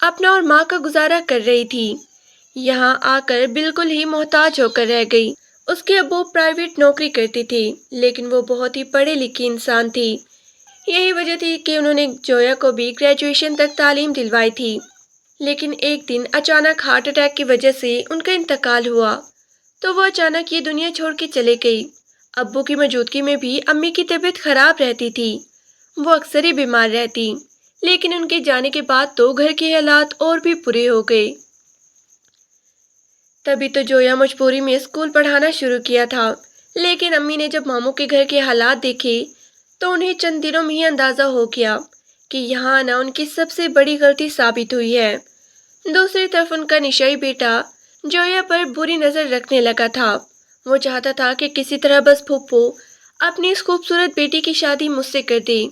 اپنا اور ماں کا گزارا کر رہی تھی، یہاں آ کر بالکل ہی محتاج ہو کر رہ گئی۔ اس کے ابو پرائیویٹ نوکری کرتے تھے، لیکن وہ بہت ہی پڑھے لکھے انسان تھی۔ یہی وجہ تھی کہ انہوں نے جویا کو بھی گریجویشن تک تعلیم دلوائی تھی۔ لیکن ایک دن اچانک ہارٹ اٹیک کی وجہ سے ان کا انتقال ہوا، تو وہ اچانک یہ دنیا چھوڑ کے چلے گئی۔ ابو کی موجودگی میں بھی امی کی طبیعت خراب رہتی تھی، وہ اکثر ہی بیمار رہتی، لیکن ان کے جانے کے بعد تو گھر کے حالات اور بھی برے ہو گئے۔ تبھی تو جویا مجبوری میں اسکول پڑھانا شروع کیا تھا، لیکن امی نے جب ماموں کے گھر کے حالات دیکھے تو انہیں چند دنوں میں ہی اندازہ ہو گیا کہ یہاں آنا ان کی سب سے بڑی غلطی ثابت ہوئی ہے۔ دوسری طرف ان کا نشئی بیٹا جویا پر بری نظر رکھنے لگا تھا۔ وہ چاہتا تھا کہ کسی طرح بس پھپھو اپنی اس خوبصورت بیٹی کی شادی مجھ سے کر دے۔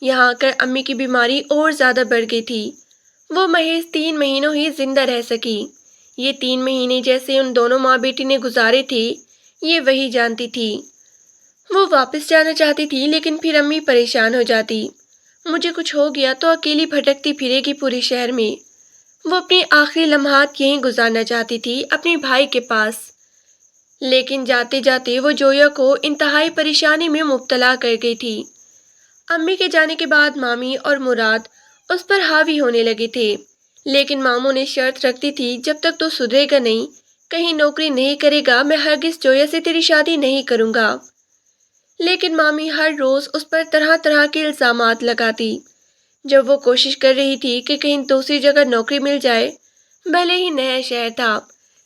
یہاں آ کر امی کی بیماری اور زیادہ بڑھ گئی تھی، وہ محض 3 مہینوں ہی زندہ رہ سکی۔ یہ 3 مہینے جیسے ان دونوں ماں بیٹی نے گزارے تھے، یہ وہی جانتی تھی۔ وہ واپس جانا چاہتی تھی، لیکن پھر امی پریشان ہو جاتی۔ مجھے کچھ ہو گیا تو اکیلی بھٹکتی پھرے گی پورے شہر میں۔ وہ اپنی آخری لمحات یہیں گزارنا چاہتی تھی، اپنے بھائی کے پاس۔ لیکن جاتے جاتے وہ جویا کو انتہائی پریشانی میں مبتلا کر گئی تھی۔ امی کے جانے کے بعد مامی اور مراد اس پر حاوی ہونے لگے تھے، لیکن ماموں نے شرط رکھ دی تھی جب تک تو سدھرے گا نہیں، کہیں نوکری نہیں کرے گا، میں ہرگز جویا سے تیری شادی نہیں کروں گا۔ لیکن مامی ہر روز اس پر طرح طرح کے الزامات لگاتی۔ جب وہ کوشش کر رہی تھی کہ کہیں دوسری جگہ نوکری مل جائے، بھلے ہی نیا شہر تھا،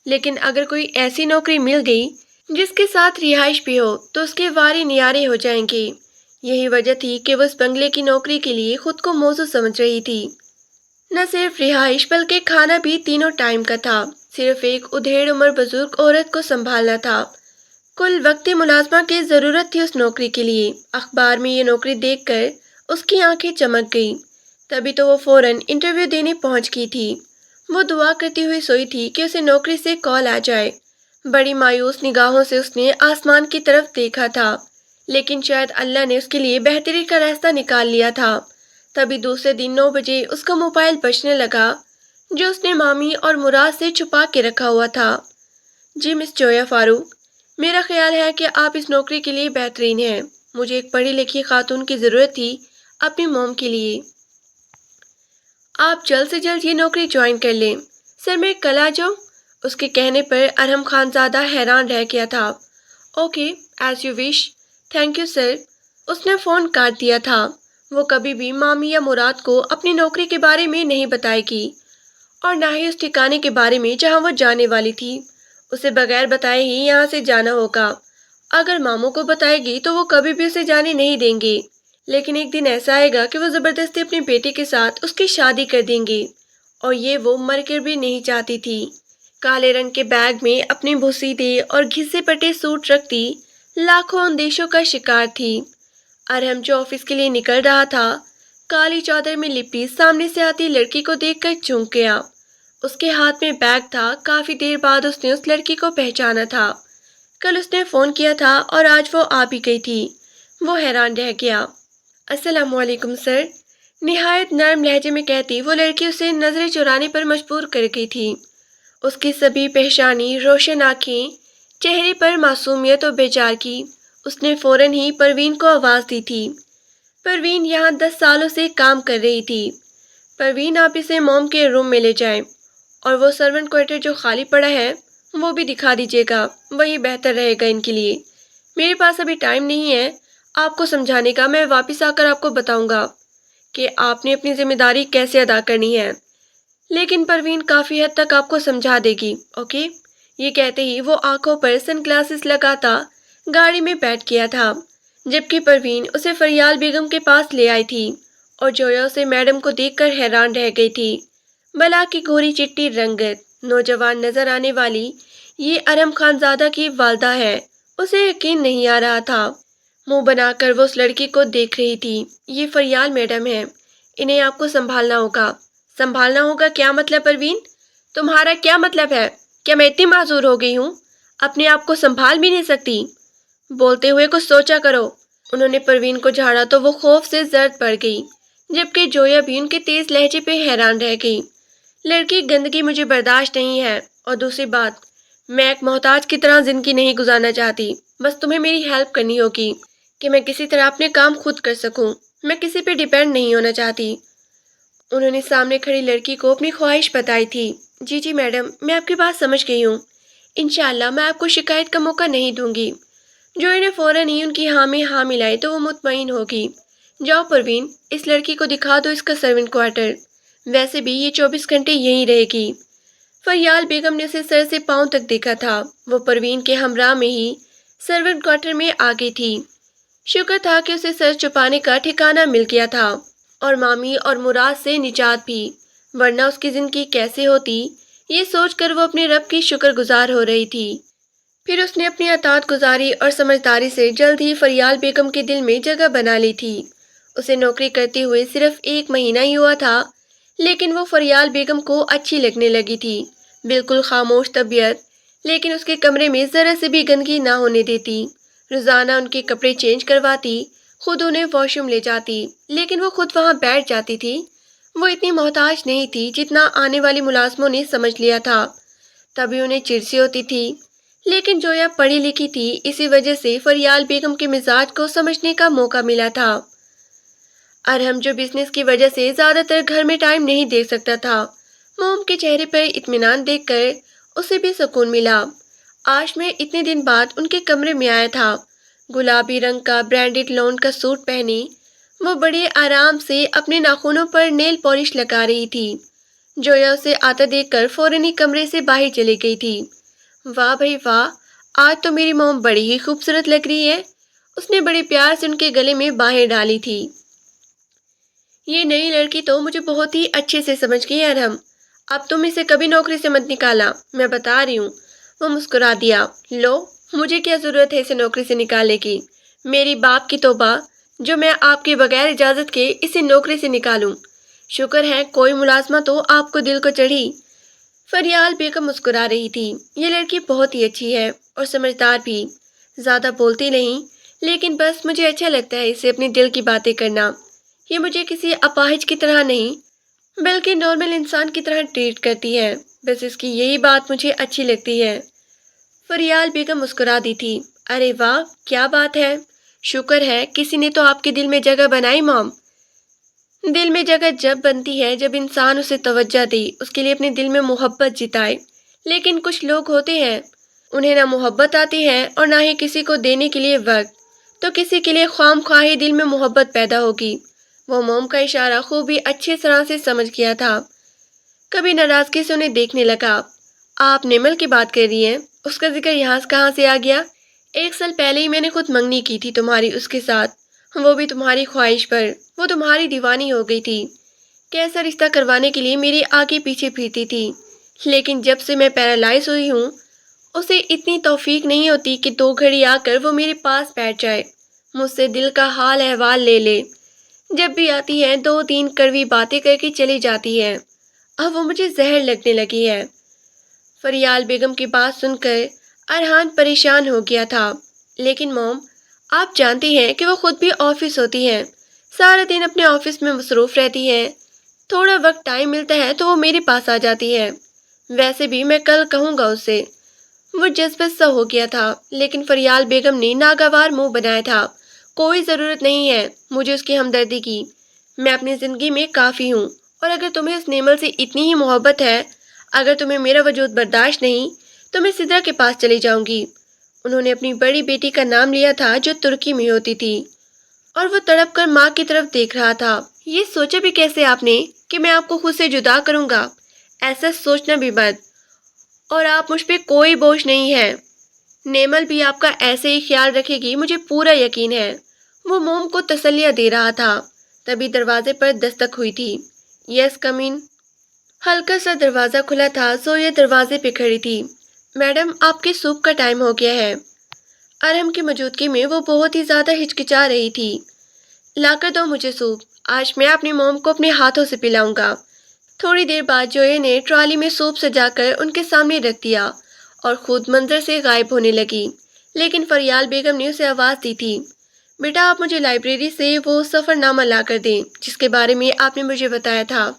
لیکن اگر کوئی ایسی نوکری مل گئی جس کے ساتھ رہائش بھی ہو تو اس کے وارے نیارے ہو جائیں گے۔ یہی وجہ تھی کہ وہ اس بنگلے کی نوکری کے لیے خود کو موزوں سمجھ رہی تھی۔ نہ صرف رہائش بلکہ کھانا بھی تینوں ٹائم کا تھا، صرف ایک ادھیڑ عمر بزرگ عورت کو سنبھالنا تھا۔ کل وقت ملازمہ کی ضرورت تھی اس نوکری کے لیے۔ اخبار میں یہ نوکری دیکھ کر اس کی آنکھیں چمک گئیں، تبھی تو وہ فوراً انٹرویو دینے پہنچ گئی تھی۔ وہ دعا کرتی ہوئی سوئی تھی کہ اسے نوکری سے کال آ جائے۔ بڑی مایوس نگاہوں سے اس نے آسمان کی طرف دیکھا تھا، لیکن شاید اللہ نے اس کے لیے بہتری کا راستہ نکال لیا تھا۔ تبھی دوسرے دن 9 بجے اس کا موبائل بجنے لگا، جو اس نے مامی اور مراد سے چھپا کے رکھا ہوا تھا۔ جی مس جویا فاروق، میرا خیال ہے کہ آپ اس نوکری کے لیے بہترین ہیں۔ مجھے ایک پڑھی لکھی خاتون کی ضرورت تھی اپنی موم کے لیے۔ آپ جلد سے جلد یہ نوکری جوائن کر لیں۔ سر میں کل آ جاؤں؟ اس کے کہنے پر ارحم خان زادہ حیران رہ گیا تھا۔ Okay, as you wish, thank you sir. اس نے فون کاٹ دیا تھا۔ وہ کبھی بھی مامی یا مراد کو اپنی نوکری کے بارے میں نہیں بتائے گی، اور نہ ہی اس ٹھکانے کے بارے میں جہاں وہ جانے والی تھی۔ اسے بغیر بتائے ہی یہاں سے جانا ہوگا۔ اگر ماموں کو بتائے گی تو وہ کبھی بھی اسے جانے نہیں دیں گے، لیکن ایک دن ایسا آئے گا کہ وہ زبردستی اپنے بیٹے کے ساتھ اس کی شادی کر دیں گے، اور یہ وہ مر کر بھی نہیں چاہتی تھی۔ کالے رنگ کے بیگ میں اپنے بوسیدے اور گھسے پٹے سوٹ رکھتی لاکھوں اندیشوں کا شکار تھی۔ ارحم جو آفس کے لیے نکل رہا تھا، کالی چادر میں لپٹی سامنے سے آتی لڑکی کو دیکھ کر چونک گیا۔ اس کے ہاتھ میں بیگ تھا۔ کافی دیر بعد اس نے اس لڑکی کو پہچانا تھا۔ کل اس نے فون کیا تھا اور آج وہ آ بھی گئی تھی۔ وہ حیران رہ گیا۔ السلام علیکم سر، نہایت نرم لہجے میں کہتی وہ لڑکی اسے نظریں چرانے پر مجبور کر گئی تھی۔ اس کی سبھی پہچانی روشن آنکھیں، چہرے پر معصومیت و بیچار کی۔ اس نے فوراً ہی پروین کو آواز دی تھی۔ پروین یہاں 10 سالوں سے کام کر رہی تھی۔ پروین، آپ اسے موم کے روم میں لے جائیں، اور وہ سرونٹ کوارٹر جو خالی پڑا ہے وہ بھی دکھا دیجیے گا، وہی بہتر رہے گا ان کے لیے۔ میرے پاس ابھی ٹائم نہیں ہے آپ کو سمجھانے کا، میں واپس آ کر آپ کو بتاؤں گا کہ آپ نے اپنی ذمہ داری کیسے ادا کرنی ہے، لیکن پروین کافی حد تک آپ کو سمجھا دے گی، اوکے؟ یہ کہتے ہی وہ آنکھوں پر سن گلاسز لگاتا گاڑی میں بیٹھ گیا تھا، جبکہ پروین اسے فریال بیگم کے پاس لے آئی تھی، اور جویا اسے میڈم کو دیکھ کر حیران رہ گئی تھی۔ بلا کی گوری چٹی رنگت، نوجوان نظر آنے والی یہ ارحم خان زادہ کی والدہ ہے۔ اسے یقین نہیں آ رہا تھا۔ منہ بنا کر وہ اس لڑکی کو دیکھ رہی تھی۔ یہ فریال میڈم ہے، انہیں آپ کو سنبھالنا ہوگا۔ سنبھالنا ہوگا کیا مطلب پروین؟ تمہارا کیا مطلب ہے؟ کیا میں اتنی معذور ہو گئی ہوں اپنے آپ کو سنبھال بھی نہیں سکتی؟ بولتے ہوئے کچھ سوچا کرو۔ انہوں نے پروین کو جھاڑا تو وہ خوف سے زرد پڑ گئی، جبکہ جویا بھی ان کے تیز لہجے پہ حیران رہ گئی۔ لڑکی گندگی مجھے برداشت نہیں ہے، اور دوسری بات، میں ایک محتاج کی طرح زندگی نہیں گزارنا چاہتی۔ بس تمہیں میری ہیلپ کرنی ہوگی کہ میں کسی طرح اپنے کام خود کر سکوں۔ میں کسی پہ ڈیپینڈ نہیں ہونا چاہتی۔ انہوں نے سامنے کھڑی لڑکی کو اپنی خواہش بتائی تھی۔ جی جی میڈم، میں آپ کی بات سمجھ گئی ہوں۔ انشاءاللہ میں آپ کو شکایت کا موقع نہیں دوں گی۔ جو انہیں فوراً ہی ان کی ہاں میں ہاں ملائی تو وہ مطمئن ہوگی۔ جاؤ پروین، اس لڑکی کو دکھا دو اس کا سرونٹ کوارٹر، ویسے بھی یہ 24 گھنٹے یہیں رہے گی۔ فریال بیگم نے اسے سر سے پاؤں تک دیکھا تھا۔ وہ پروین کے ہمراہ میں ہی سرونٹ کوارٹر میں آ گئی تھی۔ شکر تھا کہ اسے سر چھپانے کا ٹھکانہ مل گیا تھا، اور مامی اور مراد سے نجات بھی، ورنہ اس کی زندگی کیسے ہوتی، یہ سوچ کر وہ اپنے رب کی شکر گزار ہو رہی تھی۔ پھر اس نے اپنی اطاعت گزاری اور سمجھداری سے جلد ہی فریال بیگم کے دل میں جگہ بنا لی تھی۔ اسے نوکری کرتے ہوئے صرف 1 مہینہ ہی ہوا تھا، لیکن وہ فریال بیگم کو اچھی لگنے لگی تھی۔ بالکل خاموش طبیعت، لیکن اس کے کمرے میں ذرا سے بھی گندگی نہ ہونے دیتی۔ روزانہ ان کے کپڑے چینج کرواتی، خود انہیں واش روم لے جاتی، لیکن وہ خود وہاں بیٹھ جاتی تھی۔ وہ اتنی محتاج نہیں تھی جتنا آنے والی ملازموں نے سمجھ لیا تھا، تبھی انہیں چڑ سی ہوتی تھی۔ لیکن جویا پڑھی لکھی تھی، اسی وجہ سے فریال بیگم کے مزاج کو سمجھنے کا موقع ملا تھا۔ ارحم جو بزنس کی وجہ سے زیادہ تر گھر میں ٹائم نہیں دے سکتا تھا، موم کے چہرے پر اطمینان دیکھ کر اسے بھی سکون ملا۔ آج میں اتنے دن بعد ان کے کمرے میں آیا تھا۔ گلابی رنگ کا برانڈڈ لون کا سوٹ پہنی وہ بڑے آرام سے اپنے ناخنوں پر نیل پالش لگا رہی تھی۔ جویا اسے آتا دیکھ کر فوراً ہی کمرے سے باہر چلی گئی تھی۔ واہ بھائی واہ، آج تو میری موم بڑی ہی خوبصورت لگ رہی ہے۔ اس نے بڑے پیار سے ان کے گلے میں باہیں ڈالی تھی۔ یہ نئی لڑکی تو مجھے بہت ہی اچھے سے سمجھ گئی ارحم، اب تم اسے کبھی نوکری سے مت نکالا، میں بتا رہی ہوں۔ وہ مسکرا دیا۔ لو، مجھے کیا ضرورت ہے اسے نوکری سے نکالنے کی؟ میری باپ کی توبہ، جو میں آپ کے بغیر اجازت کے اسے نوکری سے نکالوں۔ شکر ہے کوئی ملازمہ تو آپ کو دل کو چڑھی۔ فریال بیگم مسکرا رہی تھی۔ یہ لڑکی بہت ہی اچھی ہے اور سمجھدار بھی، زیادہ بولتی نہیں، لیکن بس مجھے اچھا لگتا ہے اسے اپنے دل کی باتیں کرنا۔ یہ مجھے کسی اپاہج کی طرح نہیں بلکہ نارمل انسان کی طرح ٹریٹ کرتی ہے، بس اس کی یہی بات مجھے اچھی لگتی ہے۔ فریال بیگم مسکرا دی تھی۔ ارے واہ، کیا بات ہے، شکر ہے کسی نے تو آپ کے دل میں جگہ بنائی موم۔ دل میں جگہ جب بنتی ہے جب انسان اسے توجہ دے، اس کے لیے اپنے دل میں محبت جتائے۔ لیکن کچھ لوگ ہوتے ہیں، انہیں نہ محبت آتی ہے اور نہ ہی کسی کو دینے کے لیے وقت، تو کسی کے لیے خواہ مخواہ دل میں محبت پیدا ہوگی۔ وہ موم کا اشارہ خوبی اچھی طرح سے سمجھ گیا تھا۔ کبھی ناراضگی سے انہیں دیکھنے لگا۔ آپ نیمل کی بات کر رہی ہیں؟ اس کا ذکر یہاں کہاں سے آ گیا؟ 1 سال پہلے ہی میں نے خود منگنی کی تھی تمہاری اس کے ساتھ، وہ بھی تمہاری خواہش پر۔ وہ تمہاری دیوانی ہو گئی تھی، کیسا رشتہ کروانے کے لیے میرے آگے پیچھے پھرتی تھی، لیکن جب سے میں پیرالائز ہوئی ہوں، اسے اتنی توفیق نہیں ہوتی کہ 2 گھڑی آ کر وہ میرے پاس بیٹھ جائے، مجھ سے دل کا حال احوال لے لے۔ جب بھی آتی ہے 2-3 کڑوی باتیں کر کے چلی جاتی ہے۔ اب وہ مجھے زہر لگنے لگی ہے۔ فریال بیگم کی بات سن کر ارحان پریشان ہو گیا تھا۔ لیکن موم، آپ جانتی ہیں کہ وہ خود بھی آفس ہوتی ہیں، سارا دن اپنے آفس میں مصروف رہتی ہیں، تھوڑا وقت ٹائم ملتا ہے تو وہ میرے پاس آ جاتی ہے۔ ویسے بھی میں کل کہوں گا اسے۔ وہ جذبت سا ہو گیا تھا، لیکن فریال بیگم نے ناگوار منہ بنایا تھا۔ کوئی ضرورت نہیں ہے مجھے اس کی ہمدردی کی، میں اپنی زندگی میں کافی ہوں، اور اگر تمہیں اس نیمل سے اتنی ہی محبت ہے، اگر تمہیں میرا وجود برداشت نہیں، تو میں سدرا کے پاس چلی جاؤں گی۔ انہوں نے اپنی بڑی بیٹی کا نام لیا تھا جو ترکی میں ہوتی تھی، اور وہ تڑپ کر ماں کی طرف دیکھ رہا تھا۔ یہ سوچا بھی کیسے آپ نے کہ میں آپ کو خود سے جدا کروں گا؟ ایسا سوچنا بھی بد، اور آپ مجھ پہ کوئی بوجھ نہیں ہے۔ نیمل بھی آپ کا ایسے ہی خیال رکھے گی، مجھے پورا یقین ہے۔ وہ موم کو تسلیہ دے رہا تھا، تبھی دروازے پر دستک ہوئی تھی۔ یس کم ان۔ ہلکا سا دروازہ کھلا تھا، زویا دروازے پہ کھڑی تھی۔ میڈم، آپ کے سوپ کا ٹائم ہو گیا ہے۔ ارحم کی موجودگی میں وہ بہت ہی زیادہ ہچکچا رہی تھی۔ لا کر دو مجھے سوپ، آج میں اپنی موم کو اپنے ہاتھوں سے پلاؤں گا۔ تھوڑی دیر بعد جویا نے ٹرالی میں سوپ سجا کر ان کے سامنے رکھ دیا اور خود منظر سے غائب ہونے لگی، لیکن فریال بیگم نے اسے آواز دی تھی۔ بیٹا، آپ مجھے لائبریری سے وہ سفر نامہ لا کر دیں جس کے بارے میں آپ نے مجھے بتایا تھا۔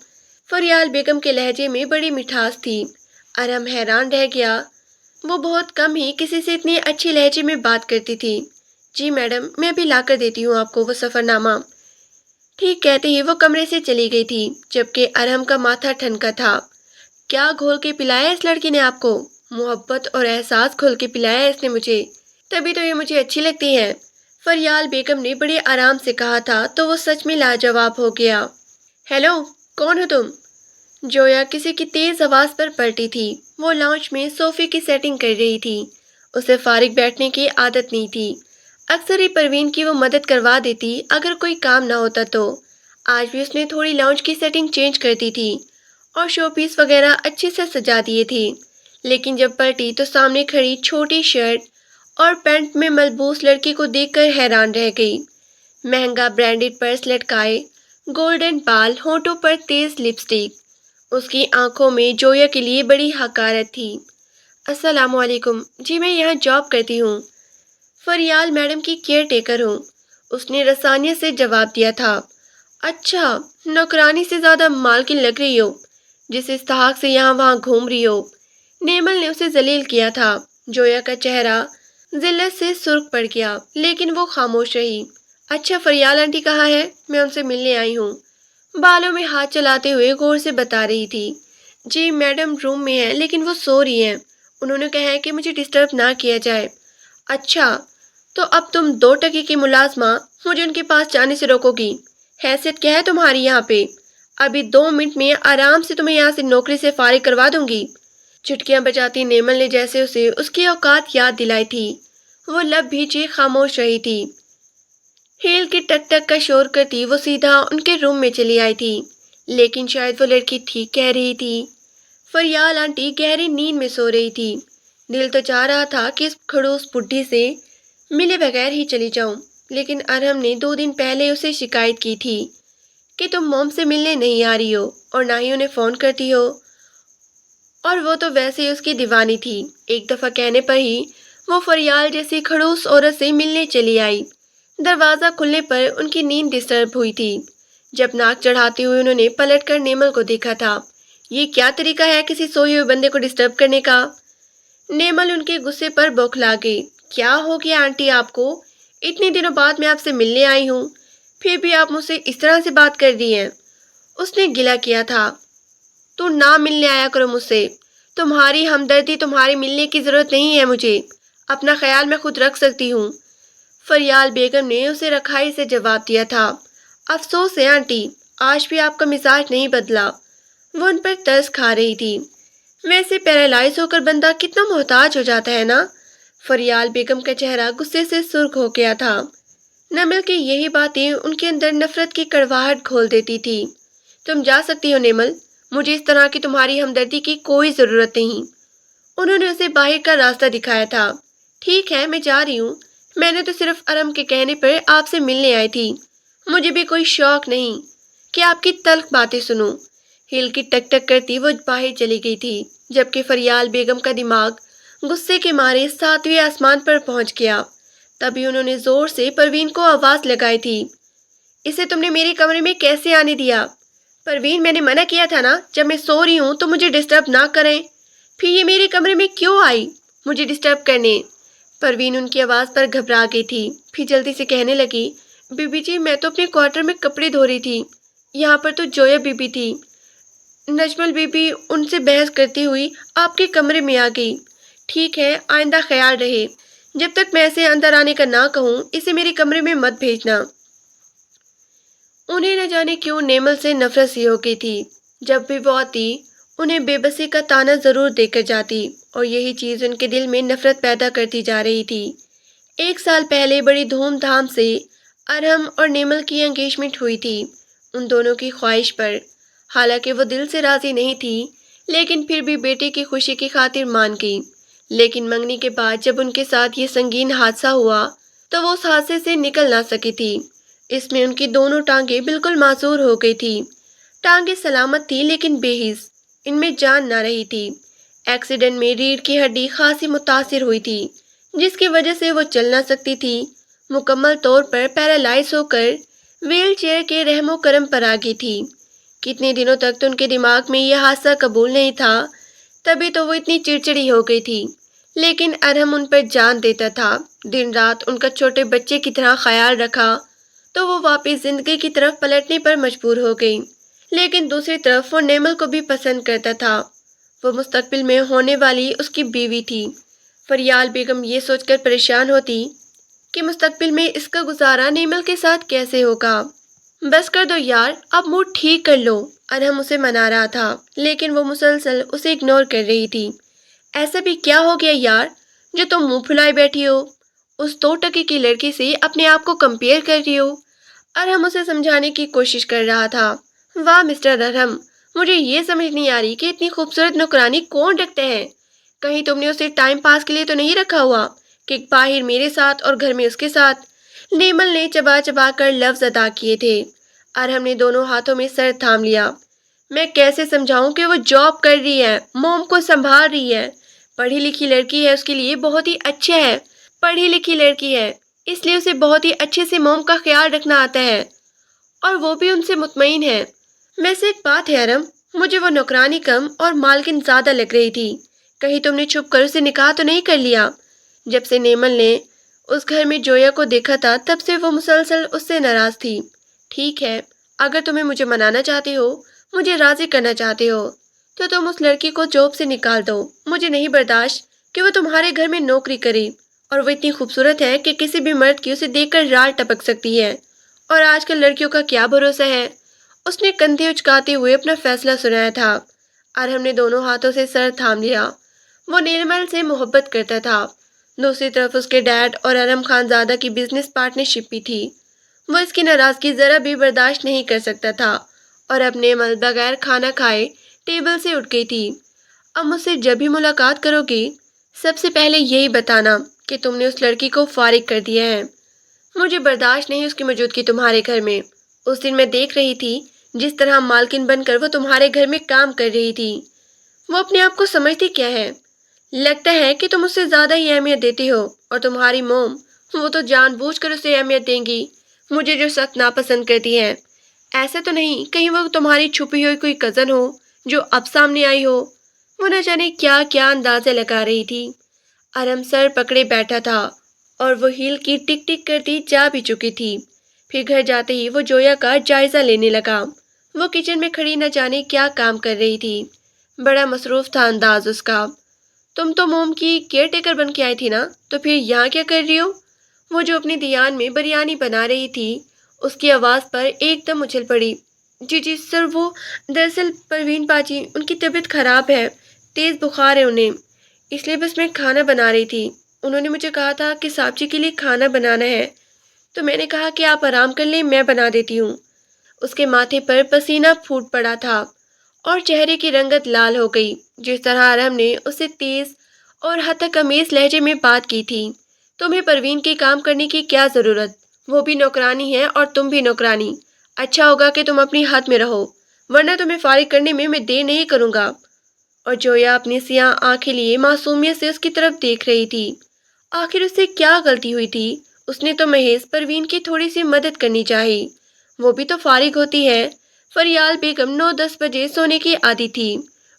فریال بیگم کے لہجے میں بڑی مٹھاس تھی۔ ارم حیران رہ گیا، وہ بہت کم ہی کسی سے اتنی اچھی لہجے میں بات کرتی تھی۔ جی میڈم، میں ابھی لا کر دیتی ہوں آپ کو وہ سفر نامہ۔ ٹھیک کہتے ہی وہ کمرے سے چلی گئی تھی، جبکہ ارہم کا ماتھا ٹھنکا تھا۔ کیا گھول کے پلایا اس لڑکی نے آپ کو؟ محبت اور احساس گھول کے پلایا اس نے مجھے، تبھی تو یہ مجھے اچھی لگتی ہے، فریال بیگم نے بڑے آرام سے کہا تھا تو وہ سچ میں لاجواب ہو گیا۔ ہیلو، کون ہو تم؟ جویا کسی کی تیز آواز پر پلٹی تھی۔ وہ لاؤنج میں صوفے کی سیٹنگ کر رہی تھی۔ اسے فارغ بیٹھنے کی عادت نہیں تھی۔ اکثر ہی پروین کی وہ مدد کروا دیتی اگر کوئی کام نہ ہوتا تو۔ آج بھی اس نے تھوڑی لاؤنج کی سیٹنگ چینج کر دی تھی اور شو پیس وغیرہ اچھے سے سجا دیے تھی، لیکن جب پلٹی تو سامنے کھڑی چھوٹی شرٹ اور پینٹ میں ملبوس لڑکی کو دیکھ کر حیران رہ گئی۔ مہنگا برانڈڈ پرس لٹکائے، گولڈن بال، ہونٹوں پر تیز لپسٹک، اس کی آنکھوں میں جویا کے لیے بڑی حقارت تھی۔ السلام علیکم، جی میں یہاں جاب کرتی ہوں، فریال میڈم کی کیئر ٹیکر ہوں، اس نے رسانیت سے جواب دیا تھا۔ اچھا، نوکرانی سے زیادہ مالکن لگ رہی ہو، جس استحقاق سے یہاں وہاں گھوم رہی ہو، نیمل نے اسے ذلیل کیا تھا۔ جویا کا چہرہ ذلت سے سرخ پڑ گیا، لیکن وہ خاموش رہی۔ اچھا، فریال آنٹی کہاں ہے؟ میں ان سے ملنے آئی ہوں، بالوں میں ہاتھ چلاتے ہوئے غور سے بتا رہی تھی۔ جی میڈم روم میں ہیں، لیکن وہ سو رہی ہیں، انہوں نے کہا ہے کہ مجھے ڈسٹرب نہ کیا جائے۔ اچھا، تو اب تم 2 ٹکے کی ملازمہ مجھے ان کے پاس جانے سے روکو گی؟ حیثیت کیا ہے تمہاری یہاں پہ؟ ابھی 2 منٹ میں آرام سے تمہیں یہاں سے نوکری سے فارغ کروا دوں گی۔ چٹکیاں بجاتی نیمل نے جیسے اسے اس کی اوقات یاد دلائی تھی، وہ لب بھیجے خاموش رہی تھی۔ ہیل کی ٹک ٹک کا شور کرتی وہ سیدھا ان کے روم میں چلی آئی تھی، لیکن شاید وہ لڑکی ٹھیک کہہ رہی تھی۔ فریال آنٹی گہری نیند میں سو رہی تھی۔ دل تو چاہ رہا تھا کہ اس کھڑوس بڈھی سے ملے بغیر ہی چلی جاؤں، لیکن ارہم نے 2 دن پہلے اسے شکایت کی تھی کہ تم موم سے ملنے نہیں آ رہی ہو اور نہ ہی انہیں فون کرتی ہو، اور وہ تو ویسے ہی اس کی دیوانی تھی۔ ایک دفعہ کہنے پر ہی وہ فریال جیسی کھڑوس عورت سے ملنے چلی آئی۔ دروازہ کھلنے پر ان کی نیند ڈسٹرب ہوئی تھی۔ جب ناک چڑھاتے ہوئے انہوں نے پلٹ کر نیمل کو دیکھا تھا۔ یہ کیا طریقہ ہے کسی سوئے ہوئے بندے کو ڈسٹرب کرنے کا؟ نیمل ان کے غصے پر بوکھلا گئی۔ کیا ہو گیا آنٹی آپ کو؟ اتنے دنوں بعد میں آپ سے ملنے آئی ہوں، پھر بھی آپ مجھ سے اس طرح سے بات کر دی ہیں۔ اس نے گلہ کیا تھا۔ تو نہ ملنے آیا کرو مجھ سے، تمہاری ہمدردی، تمہارے ملنے کی ضرورت نہیں ہے مجھے، اپنا خیال میں خود رکھ سکتی ہوں، فریال بیگم نے اسے رکھائی سے جواب دیا تھا۔ افسوس ہے آنٹی، آج بھی آپ کا مزاج نہیں بدلا، وہ ان پر ترس کھا رہی تھی۔ ویسے پیرالائز ہو کر بندہ کتنا محتاج ہو جاتا ہے نا؟ فریال بیگم کا چہرہ غصے سے سرخ ہو گیا تھا۔ نیمل کی یہی باتیں ان کے اندر نفرت کی کڑواہٹ گھول دیتی تھی۔ تم جا سکتی ہو نیمل، مجھے اس طرح کی تمہاری ہمدردی کی کوئی ضرورت نہیں، انہوں نے اسے باہر کا راستہ دکھایا تھا۔ ٹھیک ہے، میں جا رہی ہوں، میں نے تو صرف ارم کے کہنے پر آپ سے ملنے آئی تھی، مجھے بھی کوئی شوق نہیں کہ آپ کی تلخ باتیں سنوں۔ ہیل کی ٹک ٹک کرتی وہ باہر چلی گئی تھی، جبکہ فریال بیگم کا دماغ غصے کے مارے 7ویں آسمان پر پہنچ گیا۔ تبھی انہوں نے زور سے پروین کو آواز لگائی تھی۔ اسے تم نے میرے کمرے میں کیسے آنے دیا؟ پروین، میں نے منع کیا تھا نا، جب میں سو رہی ہوں تو مجھے ڈسٹرب نہ کریں، پھر یہ میرے کمرے میں کیوں آئی مجھے ڈسٹرب کرنے؟ پروین ان کی آواز پر گھبرا گئی تھی، پھر جلدی سے کہنے لگی، بی بی جی میں تو اپنے کوارٹر میں کپڑے دھو رہی تھی، یہاں پر تو جویا بی بی تھی، نجمل بی بی ان سے بحث کرتی ہوئی آپ کے کمرے میں آ گئی۔ ٹھیک ہے، آئندہ خیال رہے، جب تک میں اسے اندر آنے کا نہ کہوں اسے میرے کمرے میں مت بھیجنا۔ انہیں نہ جانے کیوں نیمل سے نفرت سی ہو گئی تھی۔ جب بھی وہ آتی انہیں بے بسی کا طعنہ ضرور دے کر جاتی، اور یہی چیز ان کے دل میں نفرت پیدا کرتی جا رہی تھی۔ 1 سال پہلے بڑی دھوم دھام سے ارہم اور نیمل کی انگیجمنٹ ہوئی تھی، ان دونوں کی خواہش پر۔ حالانکہ وہ دل سے راضی نہیں تھی، لیکن پھر بھی بیٹے کی خوشی کی خاطر مان گئی۔ لیکن منگنی کے بعد جب ان کے ساتھ یہ سنگین حادثہ ہوا تو وہ اس حادثے سے نکل نہ سکی تھی۔ اس میں ان کی دونوں ٹانگیں بالکل معذور ہو گئی تھی۔ ٹانگیں سلامت تھی لیکن بے حس، ان میں جان نہ رہی تھی۔ ایکسیڈنٹ میں ریڑھ کی ہڈی خاصی متاثر ہوئی تھی، جس کی وجہ سے وہ چل نہ سکتی تھی، مکمل طور پر پیرالائز ہو کر ویل چیئر کے رحم و کرم پر آ گئی تھی۔ کتنے دنوں تک تو ان کے دماغ میں یہ حادثہ قبول نہیں تھا، تبھی تو وہ اتنی چڑچڑی ہو گئی تھی۔ لیکن ارحم ان پر جان دیتا تھا، دن رات ان کا چھوٹے بچے کی طرح خیال رکھا، تو وہ واپس زندگی کی طرف پلٹنے پر مجبور ہو گئی۔ لیکن دوسری طرف وہ نیمل کو بھی پسند کرتا تھا، وہ مستقبل میں ہونے والی اس کی بیوی تھی۔ فریال بیگم یہ سوچ کر پریشان ہوتی کہ مستقبل میں اس کا گزارا نیمل کے ساتھ کیسے ہوگا۔ بس کر دو یار، اب موڈ ٹھیک کر لو، ارحم اسے منا رہا تھا، لیکن وہ مسلسل اسے اگنور کر رہی تھی۔ ایسا بھی کیا ہو گیا یار جو تم منہ پھلائے بیٹھی ہو؟ اس 2 ٹکے کی لڑکی سے اپنے آپ کو کمپیئر کر رہی ہو؟ ارحم اسے سمجھانے کی کوشش کر رہا تھا۔ واہ مسٹر ارحم، مجھے یہ سمجھ نہیں آ رہی کہ اتنی خوبصورت نوکرانی کون رکھتے ہیں؟ کہیں تم نے اسے ٹائم پاس کے لیے تو نہیں رکھا ہوا کہ باہر میرے ساتھ اور گھر میں اس کے ساتھ؟ نیمل نے چبا چبا کر لفظ ادا کیے تھے۔ ارحم نے دونوں ہاتھوں میں سر تھام لیا۔ میں کیسے سمجھاؤں کہ وہ جاب کر رہی ہے، موم کو سنبھال رہی ہے، پڑھی لکھی لڑکی ہے، اس کے لیے بہت ہی اچھا ہے، پڑھی لکھی لڑکی ہے، اس لیے اسے بہت ہی اچھے سے موم کا خیال رکھنا آتا ہے، اور وہ بھی ان سے مطمئن ہے۔ ویسے ایک بات ہے ارحم، مجھے وہ نوکرانی کم اور مالکن زیادہ لگ رہی تھی، کہیں تم نے چھپ کر اسے نکاح تو نہیں کر لیا؟ جب سے نیمل نے اس گھر میں جویا کو دیکھا تھا تب سے وہ مسلسل اس سے ناراض تھی۔ ٹھیک ہے، اگر تمہیں مجھے منانا چاہتے ہو، مجھے راضی کرنا چاہتے ہو، تو تم اس لڑکی کو جاب سے نکال دو۔ مجھے نہیں برداشت کہ وہ تمہارے گھر میں نوکری کرے، اور وہ اتنی خوبصورت ہے کہ کسی بھی مرد کی اسے دیکھ کر رال ٹپک سکتی ہے، اور آج کل لڑکیوں کا کیا بھروسہ ہے؟ اس نے کندھے اچکاتے ہوئے اپنا فیصلہ سنایا تھا۔ ارحم نے دونوں ہاتھوں سے سر تھام لیا۔ وہ نیمل سے محبت کرتا تھا، دوسری طرف اس کے ڈیڈ اور ارحم خان زادہ کی بزنس پارٹنرشپ بھی تھی۔ وہ اس کی ناراضگی ذرا بھی برداشت نہیں کر سکتا تھا، اور اب نیمل بغیر کھانا کھائے ٹیبل سے اٹھ گئی تھی۔ اب مجھ سے جب بھی ملاقات کرو گی، سب سے پہلے یہی بتانا کہ تم نے اس لڑکی کو فارغ کر دیا ہے۔ مجھے برداشت نہیں اس کی موجودگی تمہارے گھر میں۔ اس دن میں دیکھ رہی تھی جس طرح مالکن بن کر وہ تمہارے گھر میں کام کر رہی تھی۔ وہ اپنے آپ کو سمجھتی کیا ہے؟ لگتا ہے کہ تم اسے زیادہ ہی اہمیت دیتی ہو، اور تمہاری موم، وہ تو جان بوجھ کر اسے اہمیت دیں گی، مجھے جو سخت ناپسند کرتی ہے۔ ایسا تو نہیں کہیں وہ تمہاری چھپی ہوئی کوئی کزن ہو جو اب سامنے آئی ہو؟ وہ نہ جانے کیا کیا اندازے لگا رہی تھی۔ ارحم سر پکڑے بیٹھا تھا، اور وہ ہیل کی ٹک ٹک کرتی جا بھی چکی تھی۔ پھر گھر جاتے ہی وہ جویا کا جائزہ لینے لگا۔ وہ کچن میں کھڑی نہ جانے کیا کام کر رہی تھی، بڑا مصروف تھا انداز اس کا۔ تم تو موم کی کیئر ٹیکر بن کے آئی تھی نا، تو پھر یہاں کیا کر رہی ہو؟ وہ جو اپنی دھیان میں بریانی بنا رہی تھی، اس کی آواز پر ایک دم اچھل پڑی۔ جی سر، وہ دراصل پروین باجی، ان کی طبیعت خراب ہے، تیز بخار ہے انہیں، اس لیے بس میں کھانا بنا رہی تھی۔ انہوں نے مجھے کہا تھا کہ صاحب جی کے لیے کھانا بنانا ہے، تو میں نے کہا کہ آپ آرام کر لیں، میں بنا دیتی ہوں۔ اس کے ماتھے پر پسینہ پھوٹ پڑا تھا، اور چہرے کی رنگت لال ہو گئی۔ جس طرح ارحم نے اسے تیز اور حتی امیز لہجے میں بات کی تھی، تمہیں پروین کے کام کرنے کی کیا ضرورت؟ وہ بھی نوکرانی ہے اور تم بھی نوکرانی۔ اچھا ہوگا کہ تم اپنی حد میں رہو، ورنہ تمہیں فارغ کرنے میں دیر نہیں کروں گا۔ اور جویا اپنی سیاہ آنکھیں لیے معصومیت سے اس کی طرف دیکھ رہی تھی۔ آخر اس سے کیا غلطی ہوئی تھی؟ اس نے تو محض پروین کی تھوڑی سی مدد کرنی چاہی، وہ بھی تو فارغ ہوتی ہے۔ فریال بیگم 9-10 بجے سونے کی عادی تھی،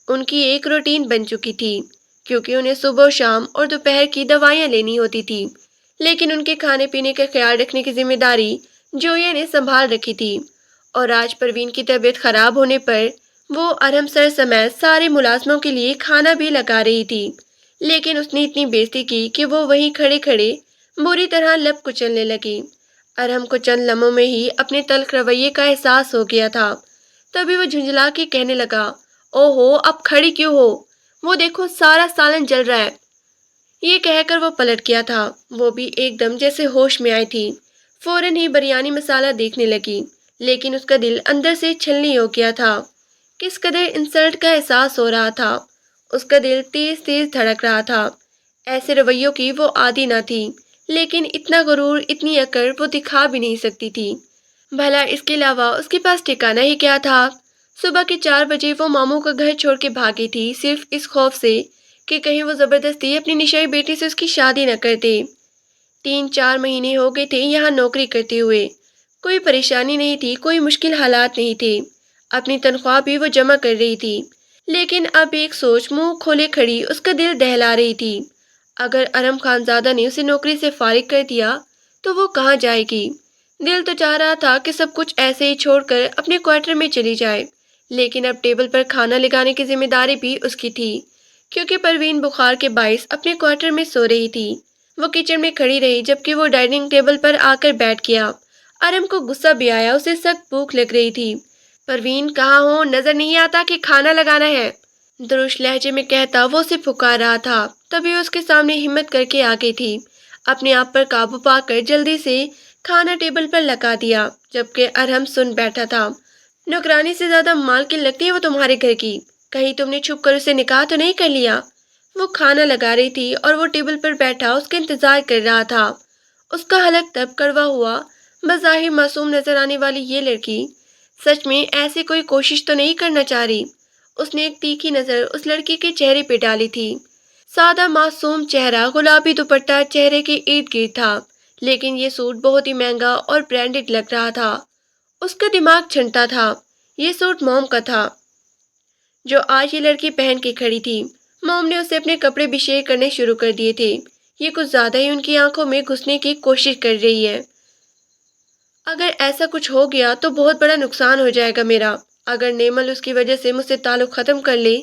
ان کی ایک روٹین بن چکی تھی، کیونکہ انہیں صبح و شام اور دوپہر کی دوائیاں لینی ہوتی تھی، لیکن ان کے کھانے پینے کا خیال رکھنے کی ذمہ داری جویا نے سنبھال رکھی تھی۔ اور آج پروین کی طبیعت خراب ہونے پر وہ ارحم سر سمیت سارے ملازموں کے لیے کھانا بھی لگا رہی تھی، لیکن اس نے اتنی بےعزتی کی کہ وہ وہیں کھڑے کھڑے بری طرح لب کچلنے لگی۔ ارحم کو چند لمحوں میں ہی اپنے تلخ رویے کا احساس ہو گیا تھا، تبھی وہ جھنجھلا کے کہنے لگا، او ہو، اب کھڑی کیوں ہو؟ وہ دیکھو سارا سالن جل رہا ہے۔ یہ کہہ کر وہ پلٹ گیا تھا، وہ بھی ایک دم جیسے ہوش میں آئی تھی، فوراً ہی بریانی مسالہ دیکھنے لگی، لیکن اس کا دل اندر سے چھلنی ہو گیا تھا۔ کس قدر انسلٹ کا احساس ہو رہا تھا، اس کا دل تیز تیز دھڑک رہا تھا۔ ایسے رویوں کی وہ عادی نہ تھی، لیکن اتنا غرور، اتنی اکڑ وہ دکھا بھی نہیں سکتی تھی۔ بھلا اس کے علاوہ اس کے پاس ٹھکانہ ہی کیا تھا؟ صبح کے 4 بجے وہ ماموں کا گھر چھوڑ کے بھاگی تھی، صرف اس خوف سے کہ کہیں وہ زبردستی اپنی نشئی بیٹی سے اس کی شادی نہ کرتے۔ 3-4 مہینے ہو گئے تھے یہاں نوکری کرتے ہوئے، کوئی پریشانی نہیں تھی، کوئی مشکل حالات نہیں تھے۔ اپنی تنخواہ بھی وہ جمع کر رہی تھی، لیکن اب ایک سوچ منہ کھولے کھڑی اس کا دل دہلا رہی تھی۔ اگر ارم خانزادہ نے اسے نوکری سے فارغ کر دیا تو وہ کہاں جائے گی؟ دل تو چاہ رہا تھا کہ سب کچھ ایسے ہی چھوڑ کر اپنے کوارٹر میں چلی جائے، لیکن اب ٹیبل پر کھانا لگانے کی ذمہ داری بھی اس کی تھی، کیونکہ پروین بخار کے باعث اپنے کوارٹر میں سو رہی تھی۔ وہ کچن میں کھڑی رہی جبکہ وہ ڈائننگ ٹیبل پر آ کر بیٹھ گیا۔ ارم کو غصہ بھی آیا، اسے سخت بھوک لگ رہی تھی۔ پروین کہاں ہو؟ نظر نہیں آتا کہ کھانا لگانا ہے؟ درست لہجے میں کہتا وہ اسے پکار رہا تھا، تبھی اس کے سامنے ہمت کر کے آ گئی تھی۔ اپنے آپ پر قابو پا کر جلدی سے کھانا ٹیبل پر لگا دیا، جبکہ ارہم سن بیٹھا تھا۔ نوکرانی سے زیادہ مالکن لگتی ہے وہ تمہارے گھر کی، کہیں تم نے چھپ کر اسے نکاح تو نہیں کر لیا؟ وہ کھانا لگا رہی تھی اور وہ ٹیبل پر بیٹھا اس کا انتظار کر رہا تھا۔ اس کا حلق تب کڑوا ہوا، بظاہر معصوم نظر آنے والی یہ لڑکی سچ میں ایسی کوئی کوشش تو نہیں کرنا چاہ رہی؟ اس نے ایک تیکھی نظر اس لڑکی کے چہرے پہ ڈالی تھی۔ سادہ معصوم چہرہ، گلابی دوپٹہ چہرے کے ارد گرد تھا، لیکن یہ سوٹ بہت ہی مہنگا اور برانڈڈ لگ رہا تھا۔ اس کا دماغ چھنٹا تھا، یہ سوٹ موم کا تھا جو آج یہ لڑکی پہن کے کھڑی تھی۔ موم نے اسے اپنے کپڑے بھی شیئر کرنے شروع کر دیے تھے۔ یہ کچھ زیادہ ہی ان کی آنکھوں میں گھسنے کی کوشش کر رہی ہے۔ اگر ایسا کچھ ہو گیا تو بہت بڑا نقصان ہو جائے گا میرا۔ اگر نیمل اس کی وجہ سے مجھ سے تعلق ختم کر لے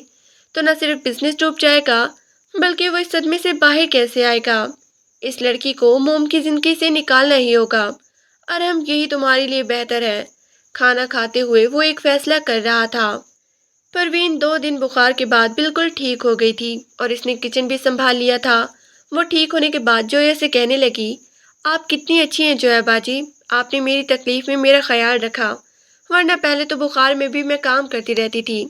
تو نہ صرف بزنس ڈوب جائے گا بلکہ وہ اس صدمے سے باہر کیسے آئے گا؟ اس لڑکی کو موم کی زندگی سے نکالنا ہی ہوگا۔ ارحم یہی تمہارے لیے بہتر ہے۔ کھانا کھاتے ہوئے وہ ایک فیصلہ کر رہا تھا۔ پروین 2 دن بخار کے بعد بالکل ٹھیک ہو گئی تھی اور اس نے کچن بھی سنبھال لیا تھا۔ وہ ٹھیک ہونے کے بعد جویا سے کہنے لگی، آپ کتنی اچھی ہیں جویا باجی، آپ نے میری تکلیف میں میرا خیال رکھا، ورنہ پہلے تو بخار میں بھی میں کام کرتی رہتی تھی،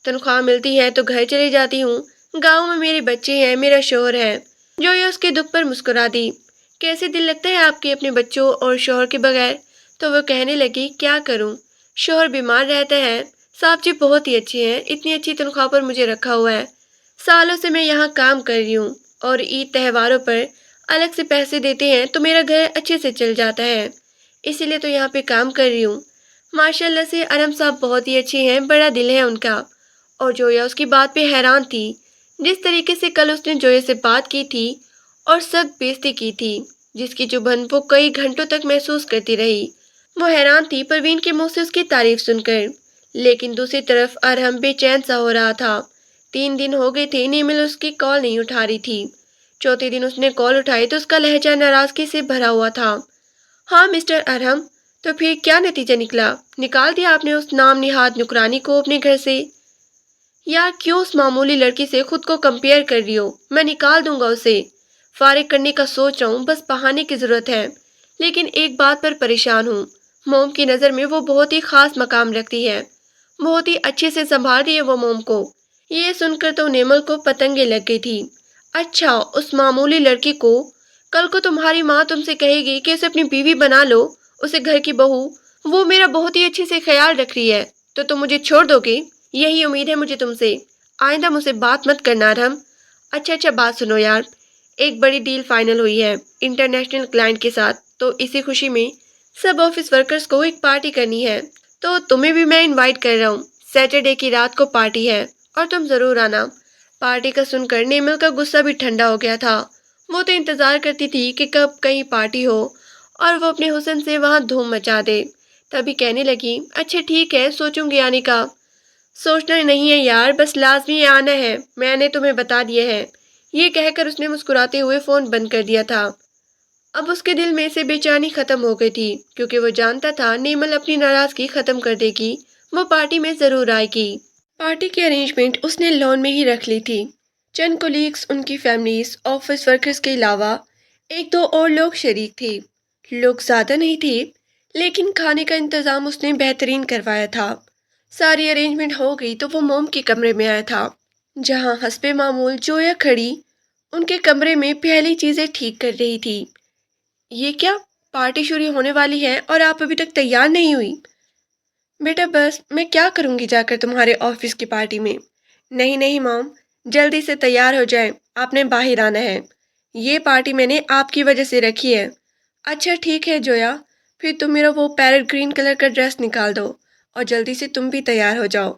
تنخواہ ملتی ہے تو گھر چلی جاتی ہوں، گاؤں میں میرے بچے ہیں، میرا شوہر ہے۔ جویا اس کے دکھ پر مسکرا دی۔ کیسے دل لگتا ہے آپ کے اپنے بچوں اور شوہر کے بغیر؟ تو وہ کہنے لگی، کیا کروں، شوہر بیمار رہتا ہے، صاحب جی بہت ہی اچھے ہیں، اتنی اچھی تنخواہ پر مجھے رکھا ہوا ہے، سالوں سے میں یہاں کام کر رہی ہوں اور عید تہواروں پر الگ سے پیسے دیتے ہیں تو میرا گھر اچھے سے چل جاتا ہے، اسی لیے تو یہاں پہ کام کر رہی ہوں۔ ماشاء اللہ سے ارم صاحب بہت ہی اچھے ہیں، بڑا دل ہے ان کا۔ اور جویا اس کی بات پہ حیران تھی، جس طریقے سے کل اس نے جویا سے بات کی تھی اور سخت بےعزتی کی تھی، جس کی چبھن وہ کئی گھنٹوں تک محسوس کرتی رہی۔ وہ حیران تھی پروین کے منہ سے اس کی تعریف سن کر، لیکن دوسری طرف ارحم بے چین سا ہو رہا تھا۔ 3 دن ہو گئے تھے نیمل اس کی کال نہیں اٹھا رہی تھی۔ چوتھے دن اس نے کال اٹھائی تو اس کا لہجہ ناراضگی سے بھرا ہوا تھا۔ ہاں مسٹر ارحم، تو پھر کیا نتیجہ نکلا؟ نکال دیا آپ نے اس نام نہاد نکرانی کو اپنے گھر سے؟ یا کیوں اس معمولی لڑکی سے خود کو کمپیئر کر رہی ہو؟ میں نکال دوں گا اسے، فارغ کرنے کا سوچ رہا ہوں، بس بہانے کی ضرورت ہے، لیکن ایک بات پر پریشان ہوں، موم کی نظر میں وہ بہت ہی خاص مقام رکھتی ہے، بہت ہی اچھے سے سنبھال رہی ہے وہ موم کو۔ یہ سن کر تو نیمل کو پتنگیں لگ گئی تھی۔ اچھا، اس معمولی لڑکی کو کل کو تمہاری ماں تم سے کہے گی کہ اسے اپنی بیوی بنا لو، اسے گھر کی بہو، وہ میرا بہت ہی اچھے سے خیال رکھ رہی ہے، تو تم مجھے چھوڑ دو گے؟ یہی امید ہے مجھے تم سے، آئندہ مجھ سے بات مت کرنا ارحم۔ اچھا بات سنو یار، ایک بڑی ڈیل فائنل ہوئی ہے انٹرنیشنل کلائنٹ کے ساتھ، تو اسی خوشی میں سب آفس ورکرز کو ایک پارٹی کرنی ہے، تو تمہیں بھی میں انوائٹ کر رہا ہوں۔ سیٹرڈے کی رات کو پارٹی ہے اور تم ضرور آنا۔ پارٹی کا سن کر نیمل کا غصہ بھی ٹھنڈا ہو گیا تھا۔ وہ تو انتظار کرتی تھی کہ کب کہیں پارٹی ہو اور وہ اپنے حسن سے وہاں دھوم مچا دے۔ تبھی کہنے لگی، اچھا ٹھیک ہے، سوچوں گی آنے کا۔ سوچنا نہیں ہے یار، بس لازمی آنا ہے، میں نے تمہیں بتا دیا ہے۔ یہ کہہ کر اس نے مسکراتے ہوئے فون بند کر دیا تھا۔ اب اس کے دل میں سے بے چینی ختم ہو گئی تھی، کیونکہ وہ جانتا تھا نیمل اپنی ناراضگی ختم کر دے گی، وہ پارٹی میں ضرور آئے گی۔ پارٹی کی ارینجمنٹ اس نے لان میں ہی رکھ لی تھی۔ چند کولیگز، ان کی فیملیز، آفس ورکرز کے علاوہ 1-2 اور لوگ شریک تھے۔ لوگ زیادہ نہیں تھے، لیکن کھانے کا انتظام اس نے بہترین کروایا تھا۔ ساری ارینجمنٹ ہو گئی تو وہ موم کے کمرے میں آیا تھا، جہاں حسب معمول جویا کھڑی ان کے کمرے میں پہلی چیزیں ٹھیک کر رہی تھی۔ یہ کیا، پارٹی شروع ہونے والی ہے اور آپ ابھی تک تیار نہیں ہوئی؟ بیٹا بس میں کیا کروں گی جا کر تمہارے آفس کی پارٹی میں؟ نہیں موم، جلدی سے تیار ہو جائیں، آپ نے باہر آنا ہے، یہ پارٹی میں نے آپ کی وجہ سے رکھی ہے۔ اچھا ٹھیک ہے جویا، پھر تم میرا وہ پیرٹ گرین کلر کا ڈریس نکال دو اور جلدی سے تم بھی تیار ہو جاؤ۔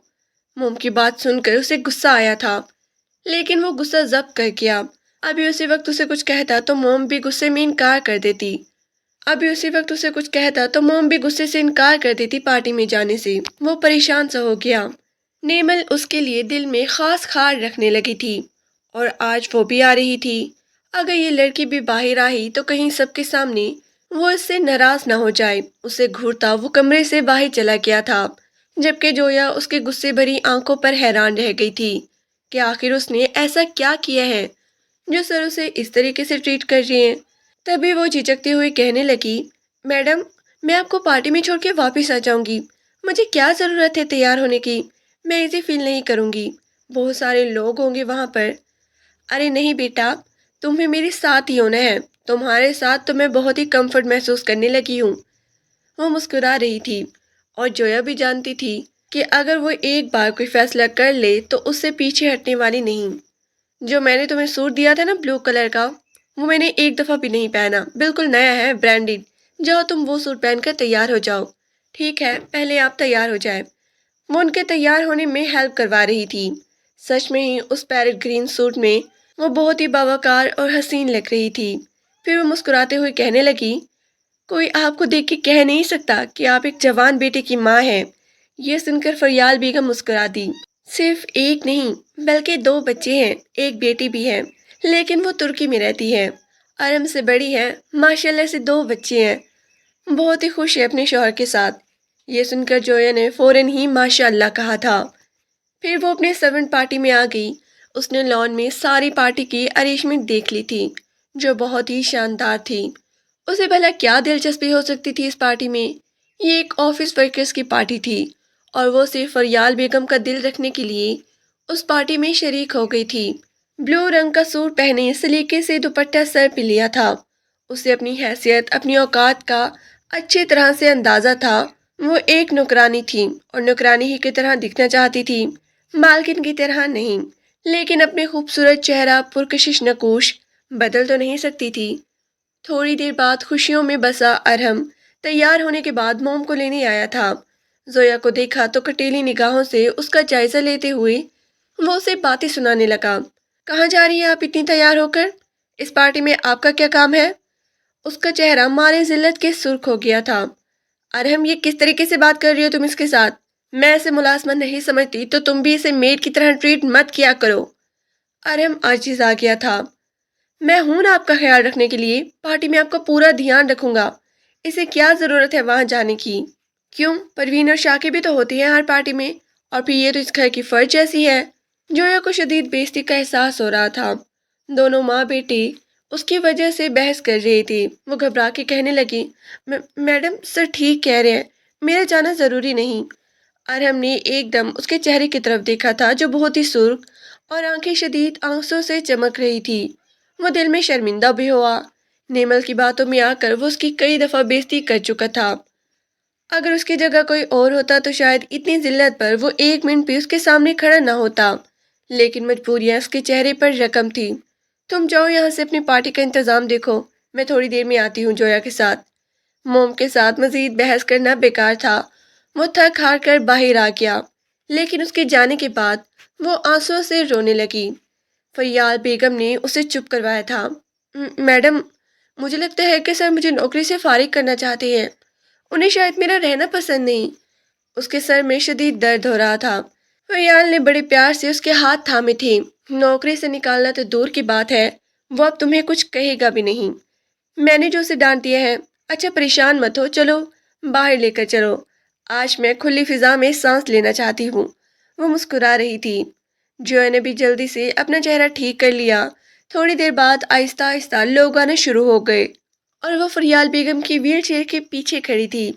موم کی بات سن کر اسے غصہ آیا تھا، لیکن وہ غصہ ضبط کر گیا۔ ابھی اسی وقت اسے کچھ کہتا تو موم بھی غصے میں انکار کر دیتی۔ پارٹی میں جانے سے وہ پریشان سا ہو گیا۔ نیمل اس کے لیے دل میں خاص خار رکھنے لگی تھی، اور آج وہ بھی آ رہی تھی۔ اگر یہ لڑکی بھی باہر آئی تو کہیں سب کے سامنے وہ اس سے ناراض نہ ہو جائے۔ اسے گھورتا وہ کمرے سے باہر چلا گیا تھا، جبکہ جویا اس کے غصے بھری آنکھوں پر حیران رہ گئی تھی کہ آخر اس نے ایسا کیا کیا ہے جو سر اسے اس طریقے سے ٹریٹ کر رہی ہیں۔ تبھی وہ جھجکتے ہوئے کہنے لگی، میڈم، میں آپ کو پارٹی میں چھوڑ کے واپس آ جاؤں گی۔ مجھے کیا ضرورت ہے تیار ہونے کی؟ میں ایزی فیل نہیں کروں گی، بہت سارے لوگ ہوں گے وہاں پر۔ ارے نہیں بیٹا، تمہیں میرے ساتھ ہی ہونا ہے، تمہارے ساتھ تو میں بہت ہی کمفرٹ محسوس کرنے لگی ہوں۔ وہ مسکرا رہی تھی، اور جویا بھی جانتی تھی کہ اگر وہ ایک بار کوئی فیصلہ کر لے تو اس سے پیچھے ہٹنے والی نہیں۔ جو میں نے تمہیں سوٹ دیا تھا نا بلو کلر کا، وہ میں نے ایک دفعہ بھی نہیں پہنا، بالکل نیا ہے، برانڈڈ۔ جاؤ تم وہ سوٹ پہن کر تیار ہو جاؤ۔ ٹھیک ہے، پہلے آپ تیار ہو جائیں۔ وہ ان کے تیار ہونے میں ہیلپ کروا رہی تھی۔ سچ میں ہی اس پیرٹ گرین سوٹ میں وہ بہت ہی باوقار اور حسین لگ رہی تھی۔ پھر وہ مسکراتے ہوئے کہنے لگی، کوئی آپ کو دیکھ کے کہہ نہیں سکتا کہ آپ ایک جوان بیٹے کی ماں ہیں۔ یہ سن کر فریال بیگم مسکرا دی۔ صرف ایک نہیں بلکہ 2 بچے ہیں، ایک بیٹی بھی ہے، لیکن وہ ترکی میں رہتی ہے، ارم سے بڑی ہے، ماشاءاللہ سے 2 بچے ہیں، بہت ہی خوش ہے اپنے شوہر کے ساتھ۔ یہ سن کر جویا نے فوراً ہی ماشاءاللہ کہا تھا۔ پھر وہ اپنے سرونٹ پارٹی میں آ گئی۔ اس نے لان میں ساری پارٹی کی ارینجمنٹ دیکھ لی تھی، جو بہت ہی شاندار تھی۔ اسے بھلا کیا دلچسپی ہو سکتی تھی اس پارٹی میں؟ یہ ایک آفس ورکرز کی پارٹی تھی، اور وہ صرف فریال بیگم کا دل رکھنے کے لیے اس پارٹی میں شریک ہو گئی تھی۔ بلو رنگ کا سوٹ پہنے سلیقے سے دوپٹہ سر پہ لیا تھا۔ اسے اپنی حیثیت، اپنی اوقات کا اچھی طرح سے اندازہ تھا۔ وہ ایک نوکرانی تھی، اور نوکرانی ہی کی طرح دکھنا چاہتی تھی، مالکن کی طرح نہیں۔ لیکن اپنے خوبصورت چہرہ پرکشش نقوش بدل تو نہیں سکتی تھی۔ تھوڑی دیر بعد خوشیوں میں بسا ارہم تیار ہونے کے بعد موم کو لینے آیا تھا۔ زویا کو دیکھا تو کٹیلی نگاہوں سے اس کا جائزہ لیتے ہوئے وہ اسے باتیں سنانے لگا۔ کہاں جا رہی ہیں آپ اتنی تیار ہو کر؟ اس پارٹی میں آپ کا کیا کام ہے؟ اس کا چہرہ مارے ذلت کے سرخ ہو گیا تھا۔ ارہم، یہ کس طریقے سے بات کر رہی ہو تم اس کے ساتھ؟ میں اسے ملازمت نہیں سمجھتی تو تم بھی اسے میڈ کی طرح ٹریٹ مت کیا کرو۔ ارہم عاجز آ گیا تھا۔ میں ہوں نا آپ کا خیال رکھنے کے لیے، پارٹی میں آپ کا پورا دھیان رکھوں گا، اسے کیا ضرورت ہے وہاں جانے کی؟ کیوں، پروین اور شاکر بھی تو ہوتی ہیں ہر پارٹی میں، اور پھر یہ تو اس گھر کی فرض جیسی ہے۔ جویا کو شدید بے عزتی کا احساس ہو رہا تھا۔ دونوں ماں بیٹی اس کی وجہ سے بحث کر رہی تھی۔ وہ گھبرا کے کہنے لگی، میڈم سر ٹھیک کہہ رہے ہیں، میرا جانا ضروری نہیں۔ ارہم نے ایک دم اس کے چہرے کی طرف دیکھا تھا، جو بہت ہی سرخ اور آنکھیں شدید آنسوں سے چمک رہی تھی۔ وہ دل میں شرمندہ بھی ہوا۔ نیمل کی باتوں میں آ کر وہ اس کی کئی دفعہ بے عزتی کر چکا تھا۔ اگر اس کی جگہ کوئی اور ہوتا تو شاید اتنی ذلت پر وہ 1 منٹ بھی اس کے سامنے کھڑا نہ ہوتا، لیکن مجبوریاں اس کے چہرے پر رقم تھی۔ تم جاؤ یہاں سے، اپنی پارٹی کا انتظام دیکھو، میں تھوڑی دیر میں آتی ہوں جویا کے ساتھ۔ موم کے ساتھ مزید بحث کرنا بیکار تھا۔ وہ تھک ہار کر باہر آ گیا، لیکن اس کے جانے کے بعد وہ آنسوں سے رونے لگی۔ فریال بیگم نے اسے چپ کروایا تھا۔ میڈم، مجھے لگتا ہے کہ سر مجھے نوکری سے فارغ کرنا چاہتے ہیں، انہیں شاید میرا رہنا پسند نہیں۔ اس کے سر میں شدید درد ہو رہا تھا۔ فریال نے بڑے پیار سے اس کے ہاتھ تھامے تھے۔ نوکری سے نکالنا تو دور کی بات ہے، وہ اب تمہیں کچھ کہے گا بھی نہیں، میں نے جو اسے ڈانٹ دیا ہے۔ اچھا پریشان مت ہو، چلو باہر لے کر چلو، آج میں کھلی فضا میں سانس لینا چاہتی ہوں۔ وہ مسکرا رہی تھی۔ جویا نے بھی جلدی سے اپنا چہرہ ٹھیک کر لیا۔ تھوڑی دیر بعد آہستہ آہستہ لوگ آنا شروع ہو گئے، اور وہ فریال بیگم کی ویل چیئر کے پیچھے کھڑی تھی۔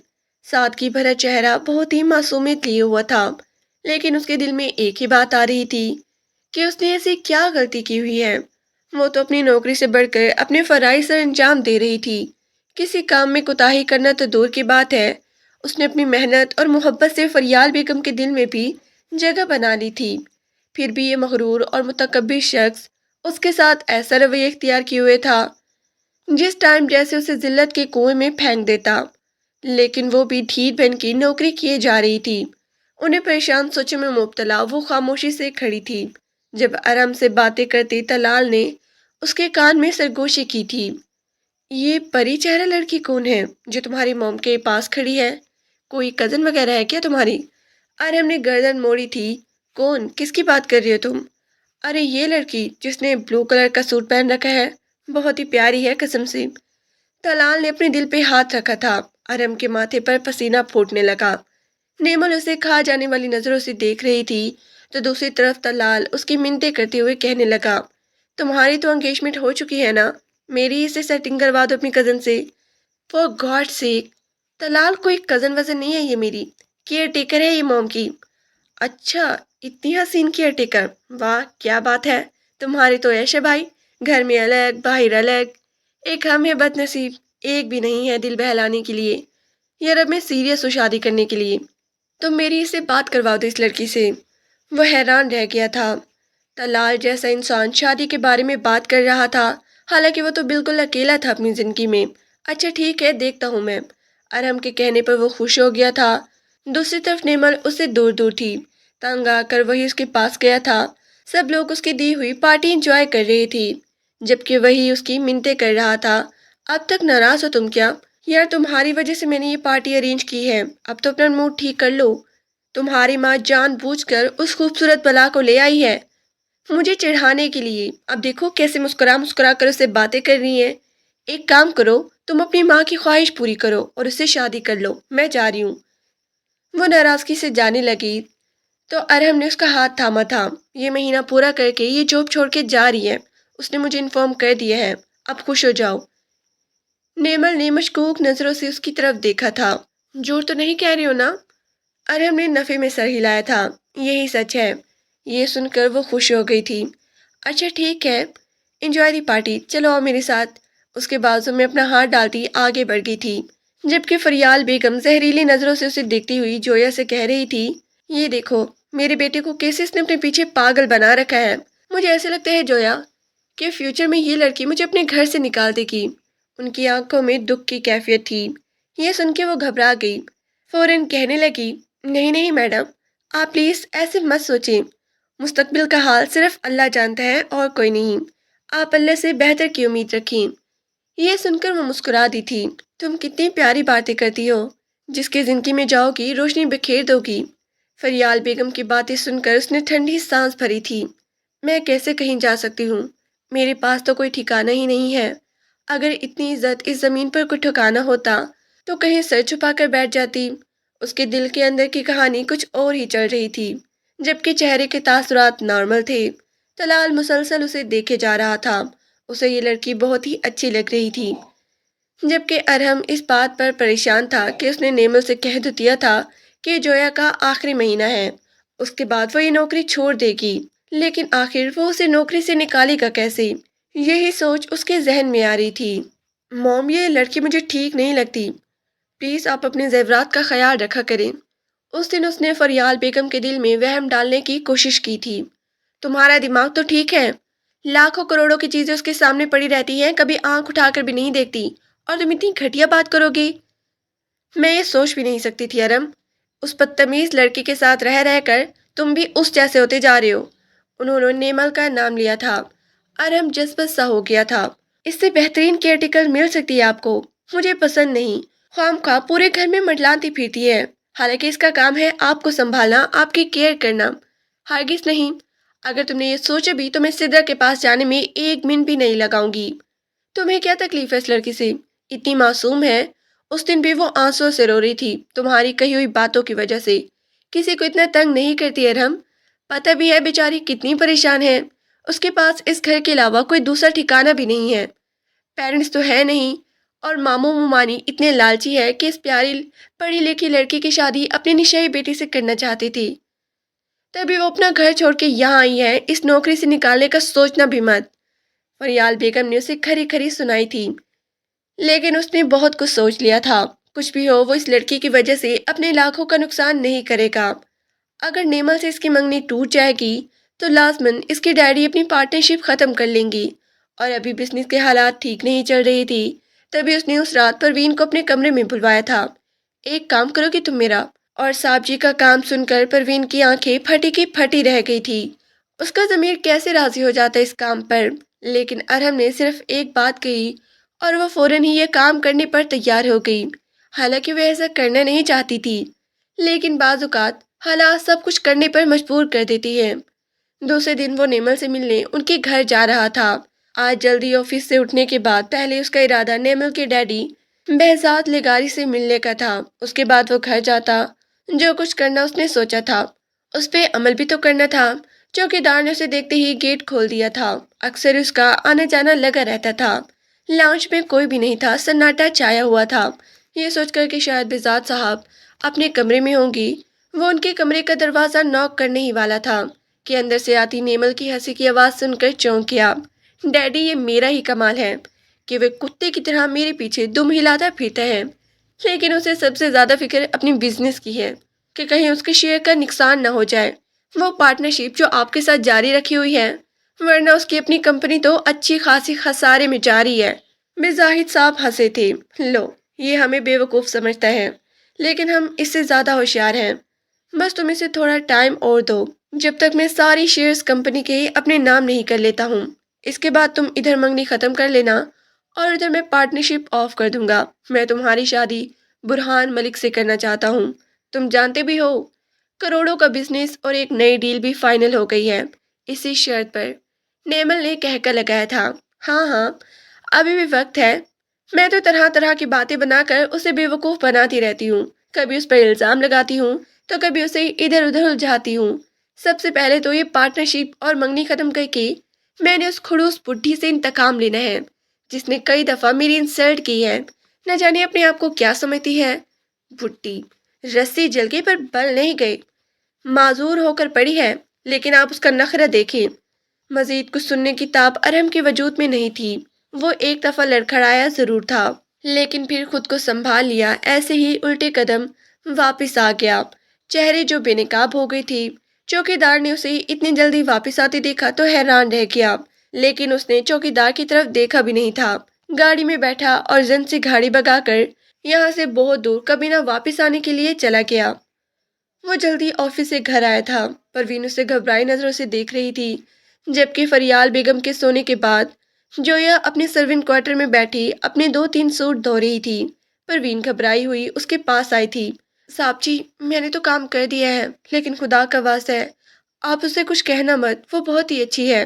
سادگی بھرا چہرہ بہت ہی معصومیت لیے ہوا تھا، لیکن اس کے دل میں ایک ہی بات آ رہی تھی کہ اس نے ایسی کیا غلطی کی ہوئی ہے۔ وہ تو اپنی نوکری سے بڑھ کر اپنے فرائض سر انجام دے رہی تھی، کسی کام میں کوتاہی کرنا تو دور کی بات ہے۔ اس نے اپنی محنت اور محبت سے فریال بیگم کے دل میں بھی جگہ بنا لی تھی، پھر بھی یہ مغرور اور متکبر شخص اس کے ساتھ ایسا رویہ اختیار کیے ہوئے تھا جس ٹائم جیسے اسے ذلت کے کنویں میں پھینک دیتا۔ لیکن وہ بھی ڈھیٹ بن کی نوکری کیے جا رہی تھی۔ انہیں پریشان سوچوں میں مبتلا وہ خاموشی سے کھڑی تھی جب ارم سے باتیں کرتے طلال نے اس کے کان میں سرگوشی کی تھی۔ یہ پری چہرہ لڑکی کون ہے جو تمہاری موم کے پاس کھڑی ہے؟ کوئی کزن وغیرہ ہے کیا تمہاری؟ ارم نے گردن موڑی تھی۔ کون؟ کس کی بات کر رہی ہو تم؟ ارے یہ لڑکی جس نے بلو کلر کا سوٹ پہن رکھا ہے، بہت ہی پیاری ہے قسم سے۔ طلال نے اپنے دل پہ ہاتھ رکھا تھا۔ ارم کے ماتھے پر پسینہ پھوٹنے لگا۔ نیمل اسے کھا جانے والی نظروں سے دیکھ رہی تھی تو دوسری طرف طلال اس کی منتیں کرتے ہوئے کہنے لگا، تمہاری تو انگیجمنٹ ہو چکی ہے نا، میری اسے سیٹنگ کروا دو اپنی کزن سے۔ فور گاڈ سیک، طلال کوئی کزن وزن نہیں ہے، یہ میری کیئر ٹیکر ہے، یہ موم کی۔ اچھا، اتنی حسین کیئر ٹیکر، واہ کیا بات ہے، تمہاری تو ایش ہے بھائی، گھر میں الگ باہر الگ، ایک ہم ہے بد نصیب، ایک بھی نہیں ہے دل بہلانے کے لیے، یا رب میں سیریس ہو شادی کرنے کے لیے۔ تم میری اسے بات کروا دو اس لڑکی سے۔ وہ حیران رہ گیا تھا۔ طلال جیسا انسان شادی کے بارے میں بات کر رہا تھا، حالانکہ وہ تو بالکل اکیلا تھا اپنی زندگی میں۔ اچھا ٹھیک ہے، دیکھتا ہوں میں۔ ارم کے کہنے پر وہ خوش ہو گیا تھا۔ دوسری طرف نیمل اس سے دور دور تھی۔ تنگ آ کر وہی اس کے پاس گیا تھا۔ سب لوگ اس کی دی ہوئی پارٹی انجوائے کر رہی تھی جبکہ وہی اس کی منتیں کر رہا تھا۔ اب تک ناراض ہو تم کیا؟ یار تمہاری وجہ سے میں نے یہ پارٹی ارینج کی ہے، اب تو اپنا موڈ ٹھیک کر لو۔ تمہاری ماں جان بوجھ کر اس خوبصورت بلا کو لے آئی ہے مجھے چڑھانے کے لیے، اب دیکھو کیسے مسکرا مسکرا کر اس سے باتیں کر رہی ہیں۔ ایک کام کرو، تم اپنی ماں کی خواہش پوری کرو اور اس سے شادی کر لو، میں جا رہی ہوں۔ وہ ناراضگی سے جانے لگی تو ارہم نے اس کا ہاتھ تھاما تھا۔ یہ مہینہ پورا کر کے یہ جاب چھوڑ کے جا رہی ہے، اس نے مجھے انفارم کر دیا ہے، اب خوش ہو جاؤ۔ نیمل نے مشکوک نظروں سے اس کی طرف دیکھا تھا۔ جھوٹ تو نہیں کہہ رہی ہو نا؟ ارہم نے نفے میں سر ہلایا تھا۔ یہی سچ ہے۔ یہ سن کر وہ خوش ہو گئی تھی۔ اچھا ٹھیک ہے، انجوائے دی پارٹی، چلو آؤ میرے ساتھ۔ اس کے بازو میں اپنا ہاتھ ڈالتی آگے بڑھ گئی تھی جبکہ فریال بیگم زہریلی نظروں سے اسے دیکھتی ہوئی جویا سے کہہ رہی تھی، یہ دیکھو میرے بیٹے کو کیسے اس نے اپنے پیچھے پاگل بنا رکھا ہے۔ مجھے ایسے لگتا ہے جویا کہ فیوچر میں یہ لڑکی مجھے اپنے گھر سے نکال دے گی۔ ان کی آنکھوں میں دکھ کی کیفیت تھی۔ یہ سن کے وہ گھبرا گئی، فوراً کہنے لگی، نہیں نہیں میڈم، آپ پلیز ایسے مت سوچیں، مستقبل کا حال صرف اللہ جانتا ہے اور کوئی نہیں، آپ اللہ سے بہتر کی امید رکھیں۔ یہ سن کر وہ مسکرا دی تھی۔ تم کتنی پیاری باتیں کرتی ہو، جس کی زندگی میں جاؤ گی روشنی بکھیر دو گی۔ فریال بیگم کی باتیں سن کر اس نے ٹھنڈی سانس بھری تھی۔ میں کیسے کہیں جا سکتی ہوں، میرے پاس تو کوئی ٹھکانہ ہی نہیں ہے۔ اگر اتنی عزت اس زمین پر کوئی ٹھکانہ ہوتا تو کہیں سر چھپا کر بیٹھ جاتی۔ اس کے دل کے اندر کی کہانی کچھ اور ہی چل رہی تھی جبکہ چہرے کے تاثرات نارمل تھے۔ طلال مسلسل اسے دیکھے جا رہا تھا، اسے یہ لڑکی بہت ہی اچھی لگ رہی تھی جبکہ ارہم اس بات پر پریشان تھا کہ اس نے نیمل سے کہہ دیا تھا کہ جویا کا آخری مہینہ ہے، اس کے بعد وہ یہ نوکری چھوڑ دے گی، لیکن آخر وہ اسے نوکری سے نکالے گا کیسے؟ یہی سوچ اس کے ذہن میں آ رہی تھی۔ موم یہ لڑکی مجھے ٹھیک نہیں لگتی، پلیز آپ اپنے زیورات کا خیال رکھا کریں۔ اس دن اس نے فریال بیگم کے دل میں وہم ڈالنے کی کوشش کی تھی۔ تمہارا دماغ تو ٹھیک ہے، لاکھوں کروڑوں کی چیزیں اس کے سامنے پڑی رہتی ہیں، کبھی آنکھ اٹھا کر بھی نہیں دیکھتی، اور تم اتنی گھٹیا بات کرو گی؟ میں یہ سوچ بھی نہیں سکتی تھی ارم، اس بدتمیز لڑکی کے ساتھ رہ رہ کر تم بھی اس جیسے ہوتے جا رہے ہو۔ انہوں نے نیمل کا نام لیا تھا۔ ارم جذبت سا ہو گیا تھا۔ اس سے بہترین کیئر ٹیکر مل سکتی ہے آپ کو، مجھے پسند نہیں، خواہ پورے گھر میں منڈلاتی پھرتی ہے، حالانکہ اس کا کام ہے آپ کو سنبھالنا، آپ کی کیئر کرنا۔ ہرگز نہیں، اگر تم نے یہ سوچا بھی تو میں سدھر کے پاس جانے میں ایک منٹ بھی نہیں لگاؤں گی۔ تمہیں کیا تکلیف ہے اس لڑکی سے؟ اتنی معصوم ہے۔ اس دن بھی وہ آنسوں سے رو رہی تھی تمہاری کہی ہوئی باتوں کی وجہ سے۔ کسی کو اتنا تنگ نہیں کرتی ارہم، پتہ بھی ہے بیچاری کتنی پریشان ہے، اس کے پاس اس گھر کے علاوہ کوئی دوسرا ٹھکانہ بھی نہیں ہے، پیرنٹس تو ہے نہیں، اور ماموں ممانی اتنے لالچی ہے کہ اس پیاری پڑھی لکھی لڑکی کی شادی اپنی نشئی بیٹی سے کرنا چاہتی تھی، تبھی وہ اپنا گھر چھوڑ کے یہاں آئی ہے، اس نوکری سے نکالنے کا سوچنا بھی مت۔ فریال بیگم نے اسے کھری کھری سنائی تھی، لیکن اس نے بہت کچھ سوچ لیا تھا، کچھ بھی ہو وہ اس لڑکی کی وجہ سے اپنے لاکھوں کا نقصان نہیں کرے گا۔ اگر نیمل سے اس کی منگنی ٹوٹ جائے گی تو لازماً اس کی ڈیڈی اپنی پارٹنرشپ ختم کر لیں گی، اور ابھی بزنس کے حالات ٹھیک نہیں چل رہی تھی، تبھی اس نے اس رات پروین کو اپنے کمرے میں بلوایا تھا ایک کام کرو گی تم میرا؟ اور صاحب جی کا کام سن کر پروین کی آنکھیں پھٹی کی پھٹی رہ گئی تھی۔ اس کا ضمیر کیسے راضی ہو جاتا اس کام پر؟ لیکن ارحم نے صرف ایک بات کہی اور وہ فوراً ہی یہ کام کرنے پر تیار ہو گئی۔ حالانکہ وہ ایسا کرنا نہیں چاہتی تھی، لیکن بعض اوقات حالات سب کچھ کرنے پر مجبور کر دیتی ہے۔ دوسرے دن وہ نیمل سے ملنے ان کے گھر جا رہا تھا۔ آج جلدی آفس سے اٹھنے کے بعد پہلے اس کا ارادہ نیمل کے ڈیڈی بہزاد لگاری سے ملنے کا تھا۔ اس کے بعد وہ گھر جاتا۔ جو کچھ کرنا اس نے سوچا تھا اس پہ عمل بھی تو کرنا تھا۔ چوکیدار نے اسے دیکھتے ہی گیٹ کھول دیا تھا۔ اکثر اس کا آنا جانا لگا رہتا تھا۔ لاؤنج میں کوئی بھی نہیں تھا، سناٹا چھایا ہوا تھا۔ یہ سوچ کر کہ شاید بہزاد صاحب اپنے کمرے میں ہوں گی، وہ ان کے کمرے کا دروازہ ناک کرنے ہی والا تھا کہ اندر سے آتی نیمل کی ہنسی کی آواز سن کر چونک گیا۔ ڈیڈی، یہ میرا ہی کمال ہے کہ وہ کتے کی طرح میرے پیچھے دم ہلاتا پھرتا ہے، لیکن اسے سب سے زیادہ فکر اپنی بزنس کی ہے کہ کہیں اس کے شیئر کا نقصان نہ ہو جائے۔ وہ پارٹنرشپ جو آپ کے ساتھ جاری رکھی ہوئی ہے، ورنہ اس کی اپنی کمپنی تو اچھی خاصی خسارے میں جاری ہے۔ بزاہد صاحب ہنسے تھے۔ لو، یہ ہمیں بے وقوف سمجھتا ہے، لیکن ہم اس سے زیادہ ہوشیار ہیں۔ بس تم اسے تھوڑا ٹائم اور دو، جب تک میں ساری شیئرز کمپنی کے اپنے نام نہیں کر لیتا ہوں۔ اس کے بعد تم ادھر منگنی ختم کر لینا اور ادھر میں پارٹنرشپ آف کر دوں گا۔ میں تمہاری شادی برہان ملک سے کرنا چاہتا ہوں۔ تم جانتے بھی ہو کروڑوں کا بزنس اور ایک نئی ڈیل بھی فائنل ہو گئی ہے اسی شرط پر۔ نیمل نے کہہ کر لگایا تھا۔ ہاں ہاں، ابھی بھی وقت ہے۔ میں تو طرح طرح کی باتیں بنا کر اسے بے وقوف بناتی رہتی ہوں، کبھی اس پر الزام لگاتی ہوں تو کبھی اسے ادھر ادھر الجھاتی ہوں۔ سب سے پہلے تو یہ پارٹنرشپ اور منگنی ختم کر کے میں نے اس کھڑوس بڈھی سے انتقام لینا ہے جس نے کئی دفعہ میری انسلٹ کی ہے۔ نہ جانے اپنے آپ کو کیا سمجھتی ہے۔ بڈھی رسی جل گئی پر بل نہیں گئے، معذور ہو کر پڑی ہے، لیکن آپ اس کا نخرہ دیکھیں۔ مزید کچھ سننے کی تاب ارحم کے وجود میں نہیں تھی۔ وہ ایک دفعہ لڑکھڑایا ضرور تھا، لیکن پھر خود کو سنبھال لیا، ایسے ہی الٹے قدم واپس آ گیا، چہرے جو بے نقاب ہو گئی تھی۔ چوکیدار نے اسے اتنی جلدی واپس آتے دیکھا تو حیران رہ گیا، لیکن اس نے چوکیدار کی طرف دیکھا بھی نہیں تھا۔ گاڑی میں بیٹھا اور زن سے گاڑی بگا کر یہاں سے بہت دور کبھی نہ واپس آنے کے لیے چلا گیا۔ وہ جلدی آفس سے گھر آیا تھا۔ پروین اسے گھبرائی نظروں سے دیکھ رہی تھی، جبکہ فریال بیگم کے سونے کے بعد جویا اپنے سرونٹ کوارٹر میں بیٹھی اپنے 2-3 سوٹ دھو رہی تھی۔ پروین گھبرائی ہوئی اس کے پاس آئی تھی۔ صاحب جی، میں نے تو کام کر دیا ہے، لیکن خدا کا واسطہ ہے آپ اسے کچھ کہنا مت، وہ بہت ہی اچھی ہے۔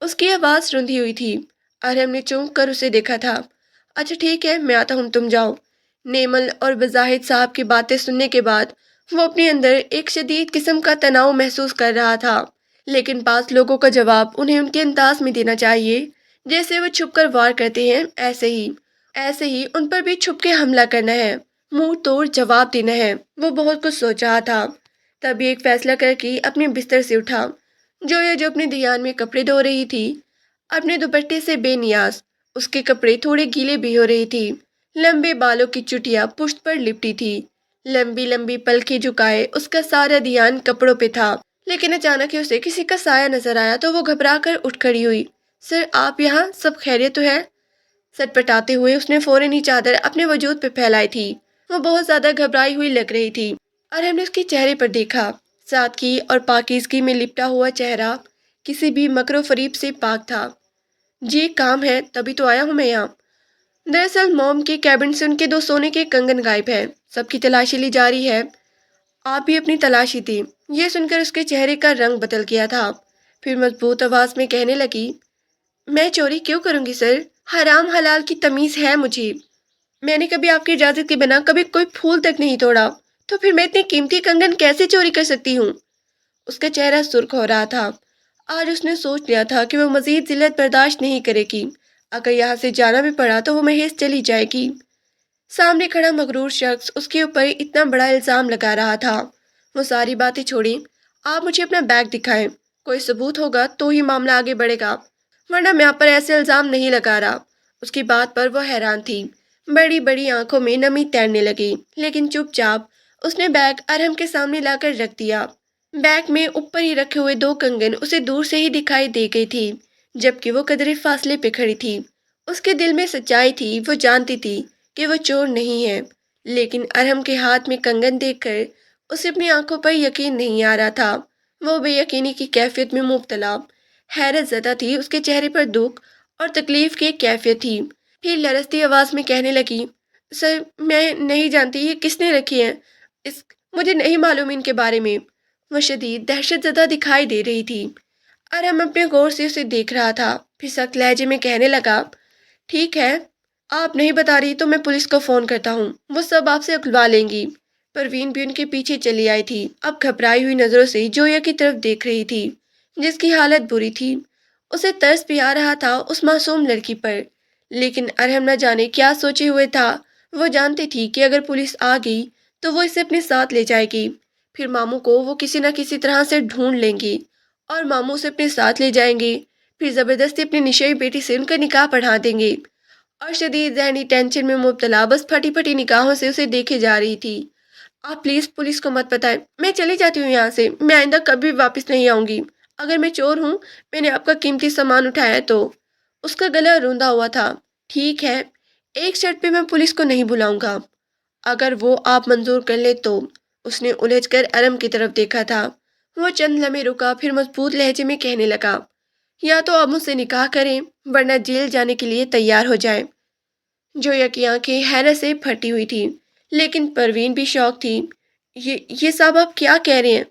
اس کی آواز رندھی ہوئی تھی۔ ارحم نے چونک کر اسے دیکھا تھا۔ اچھا ٹھیک ہے، میں آتا ہوں، تم جاؤ۔ نیمل اور بزاہد صاحب کی باتیں سننے کے بعد وہ اپنے اندر ایک شدید قسم کا تناؤ محسوس کر رہا تھا، لیکن بعض لوگوں کا جواب انہیں ان کے انداز میں دینا چاہیے، جیسے وہ چھپ کر وار کرتے ہیں، ایسے ہی ان پر بھی چھپ کے حملہ کرنا ہے، منہ توڑ جواب دینا ہے۔ وہ بہت کچھ سوچ رہا تھا، تبھی ایک فیصلہ کر کے اپنے بستر سے اٹھا۔ جویا جو اپنے دھیان میں کپڑے دھو رہی تھی، اپنے دوپٹے سے بے نیاز، اس کے کپڑے تھوڑے گیلے بھی ہو رہی تھی۔ لمبے بالوں کی چٹیاں پشت پر لپٹی تھی، لمبی لمبی پلکیں جھکائے اس کا سارا دھیان کپڑوں پہ تھا۔ لیکن اچانک ہی اسے کسی کا سایہ نظر آیا تو وہ گھبرا کر اٹھ کھڑی ہوئی۔ سر، آپ یہاں؟ سب خیریت تو ہے؟ سٹ پٹاتے ہوئے اس نے فوراً ہی چادر اپنے وجود پہ پھیلائی تھی۔ وہ بہت زیادہ گھبرائی ہوئی لگ رہی تھی۔ ارحم نے اس کے چہرے پر دیکھا، سادگی اور پاکیزگی میں لپٹا ہوا چہرہ کسی بھی مکر و فریب سے پاک تھا۔ جی ایک کام ہے، تبھی تو آیا ہوں میں یہاں۔ دراصل موم کے کیبن سے ان کے 2 سونے کے کنگن غائب ہیں، سب کی تلاشی لی جا رہی ہے، آپ بھی اپنی تلاشی تھی۔ یہ سن کر اس کے چہرے کا رنگ بدل گیا تھا، پھر مضبوط آواز میں کہنے لگی، میں چوری کیوں کروں گی سر؟ حرام حلال کی تمیز ہے مجھے۔ میں نے کبھی آپ کی اجازت کے بنا کبھی کوئی پھول تک نہیں توڑا، تو پھر میں اتنے قیمتی کنگن کیسے چوری کر سکتی ہوں؟ اس کا چہرہ سرخ ہو رہا تھا۔ آج اس نے سوچ لیا تھا کہ وہ مزید ذلت برداشت نہیں کرے گی، اگر یہاں سے جانا بھی پڑا تو وہ محض چلی جائے گی۔ سامنے کھڑا مغرور شخص اس کے اوپر اتنا بڑا الزام لگا رہا تھا۔ وہ ساری باتیں چھوڑیں، آپ مجھے اپنا بیگ دکھائیں، کوئی ثبوت ہوگا تو ہی معاملہ آگے بڑھے گا، ورنہ میں آپ پر ایسے الزام نہیں لگا رہا۔ اس کی بات پر وہ حیران تھی، بڑی بڑی آنکھوں میں نمی تیرنے لگی، لیکن چپ چاپ اس نے بیگ ارحم کے سامنے لا کر رکھ دیا۔ بیگ میں اوپر ہی رکھے ہوئے 2 کنگن اسے دور سے ہی دکھائی دے گئی تھی، جبکہ وہ قدرے فاصلے پہ کھڑی تھی۔ اس کے دل میں سچائی تھی، وہ جانتی تھی کہ وہ چور نہیں ہے، لیکن ارحم کے ہاتھ میں کنگن دیکھ کر اسے اپنی آنکھوں پر یقین نہیں آ رہا تھا۔ وہ بے یقینی کی کیفیت میں مبتلا، حیرت زدہ تھی، اس کے چہرے پر دکھ اور تکلیف کی ایک کیفیت تھی۔ پھر لرزتی آواز میں کہنے لگی، سر میں نہیں جانتی یہ کس نے رکھی ہیں، اس مجھے نہیں معلوم ان کے بارے میں۔ وہ شدید دہشت زدہ دکھائی دے رہی تھی۔ ارحم اپنے غور سے اسے دیکھ رہا تھا، پھر سخت لہجے میں کہنے لگا، ٹھیک ہے، آپ نہیں بتا رہی تو میں پولیس کو فون کرتا ہوں، وہ سب آپ سے اکلوا لیں گی۔ پروین بھی ان کے پیچھے چلی آئی تھی، اب گھبرائی ہوئی نظروں سے جویا کی طرف دیکھ رہی تھی جس کی حالت بری تھی۔ اسے ترس بھی آ رہا تھا اس معصوم لڑکی پر، لیکن ارحم نہ جانے کیا سوچے ہوئے تھا۔ وہ جانتی تھی کہ اگر پولیس آ گئی تو وہ اسے اپنے ساتھ لے جائے گی، پھر ماموں کو وہ کسی نہ کسی طرح سے ڈھونڈ لیں گی اور ماموں اسے اپنے ساتھ لے جائیں گے، پھر زبردستی اپنی نشئی بیٹی سے ان کا نکاح پڑھا دیں گے۔ اور شدید ذہنی ٹینشن میں مبتلا بس پھٹی پھٹی نگاہوں سے اسے دیکھے جا رہی تھی۔ آپ پلیز پولیس کو مت بتائیں، میں چلی جاتی ہوں یہاں سے، میں آئندہ کبھی واپس نہیں آؤں گی۔ اگر میں چور ہوں، میں نے آپ کا قیمتی سامان اٹھایا ہے تو۔ اس کا گلا روندا ہوا تھا۔ ٹھیک ہے، ایک شرط پہ میں پولیس کو نہیں بلاؤں گا، اگر وہ آپ منظور کر لے تو۔ اس نے الجھ کر ارحم کی طرف دیکھا تھا۔ وہ چند لمحے رکا، پھر مضبوط لہجے میں کہنے لگا، یا تو آپ مجھ سے نکاح کریں ورنہ جیل جانے کے لیے تیار ہو جائیں۔ جویا کی آنکھیں حیرت سے پھٹی ہوئی تھی، لیکن پروین بھی شوق تھی۔ یہ سب آپ کیا کہہ رہے ہیں؟